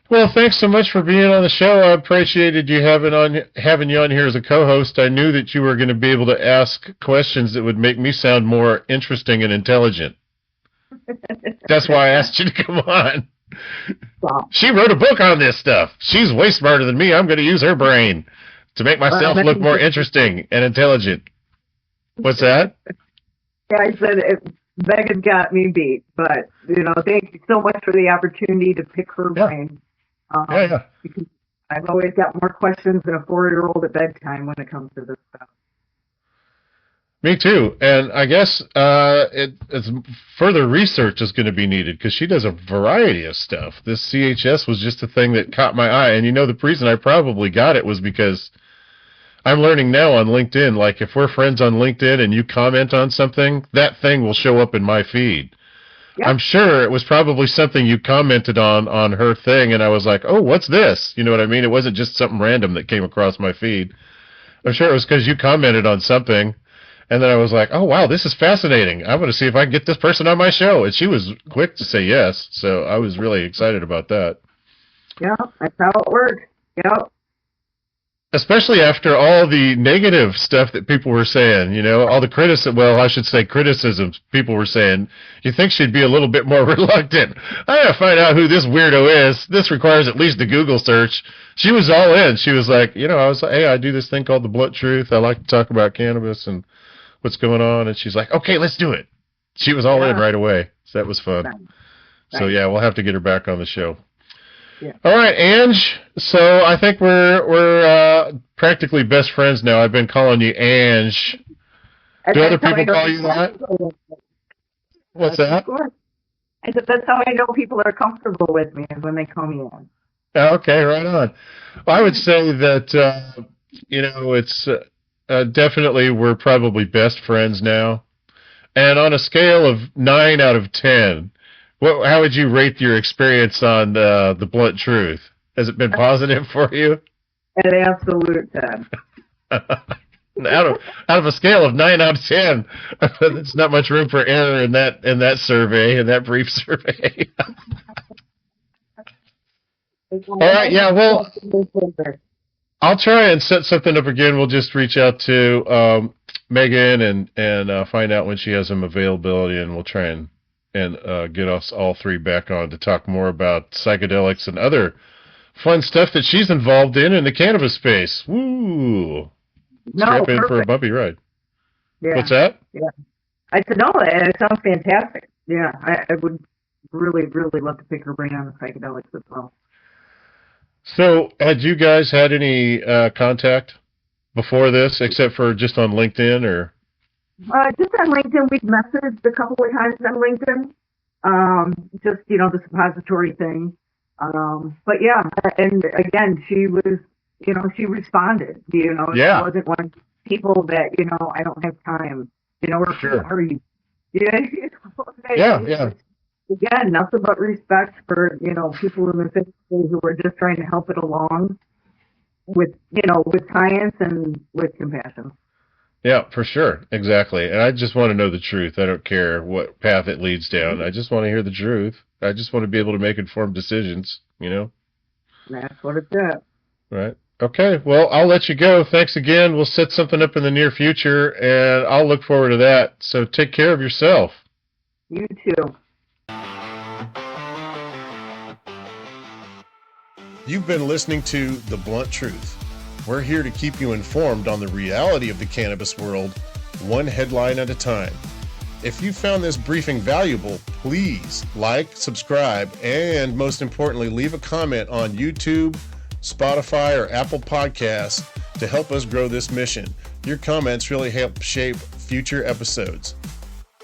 Well, thanks so much for being on the show. I appreciated you having you on here as a co-host. I knew that you were going to be able to ask questions that would make me sound more interesting and intelligent. That's why I asked you to come on. Wow. She wrote a book on this stuff. She's way smarter than me. I'm going to use her brain to make myself look more interesting and intelligent. What's that? Yeah, I said Megan got me beat, but thank you so much for the opportunity to pick her brain. Yeah. Because I've always got more questions than a 4-year-old at bedtime when it comes to this stuff. Me too. And I guess it's further research is going to be needed because she does a variety of stuff. This CHS was just a thing that caught my eye. And the reason I probably got it was because I'm learning now on LinkedIn, like if we're friends on LinkedIn and you comment on something, that thing will show up in my feed. Yep. I'm sure it was probably something you commented on her thing, and I was like, oh, what's this? You know what I mean? It wasn't just something random that came across my feed. I'm sure it was because you commented on something, and then I was like, oh, wow, this is fascinating. I'm going to see if I can get this person on my show. And she was quick to say yes, so I was really excited about that. Yeah, that's how it works. Yep. Especially after all the negative stuff that people were saying, all the criticisms people were saying. You think she'd be a little bit more reluctant. I gotta find out who this weirdo is. This requires at least a Google search. She was all in. She was like, I was like, hey, I do this thing called The Blunt Truth. I like to talk about cannabis and what's going on. And she's like, okay, let's do it. She was all in right away. So that was fun. So yeah, we'll have to get her back on the show. Yeah. All right, Ange. So I think we're practically best friends now. I've been calling you Ange. Do other people call you that? What's that? I said that's how I know people are comfortable with me, is when they call me Ange. Okay, right on. Well, I would say that it's definitely we're probably best friends now. And on a scale of 9 out of 10, how would you rate your experience on the Blunt Truth? Has it been positive for you? An absolute 10. out of a scale of 9 out of 10, there's not much room for error in that survey, in that brief survey. All right, yeah, well, I'll try and set something up again. We'll just reach out to Megan and find out when she has some availability, and we'll try and get us all three back on to talk more about psychedelics and other fun stuff that she's involved in the cannabis space. Woo! Strap in for a bumpy ride. Yeah. What's that? Yeah. I said, no, it sounds fantastic. Yeah, I would really, really love to pick her brain on the psychedelics as well. So, had you guys had any contact before this, except for just on LinkedIn, or? Just on LinkedIn. We've messaged a couple of times on LinkedIn. Just, the suppository thing. But yeah, and again, she was, she responded, Yeah. It wasn't one of those people that, I don't have time, or sure. hurry. Yeah. Again, nothing but respect for, people in the industry who are just trying to help it along with science and with compassion. Yeah, for sure. Exactly. And I just want to know the truth. I don't care what path it leads down. I just want to hear the truth. I just want to be able to make informed decisions, That's what it's at. Right. Okay. Well, I'll let you go. Thanks again. We'll set something up in the near future, and I'll look forward to that. So take care of yourself. You too. You've been listening to The Blunt Truth. We're here to keep you informed on the reality of the cannabis world, one headline at a time. If you found this briefing valuable, please like, subscribe, and most importantly, leave a comment on YouTube, Spotify, or Apple Podcasts to help us grow this mission. Your comments really help shape future episodes.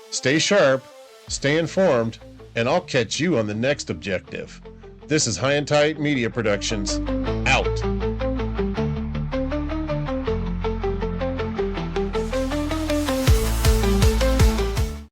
Stay sharp, stay informed, and I'll catch you on the next objective. This is High and Tight Media Productions.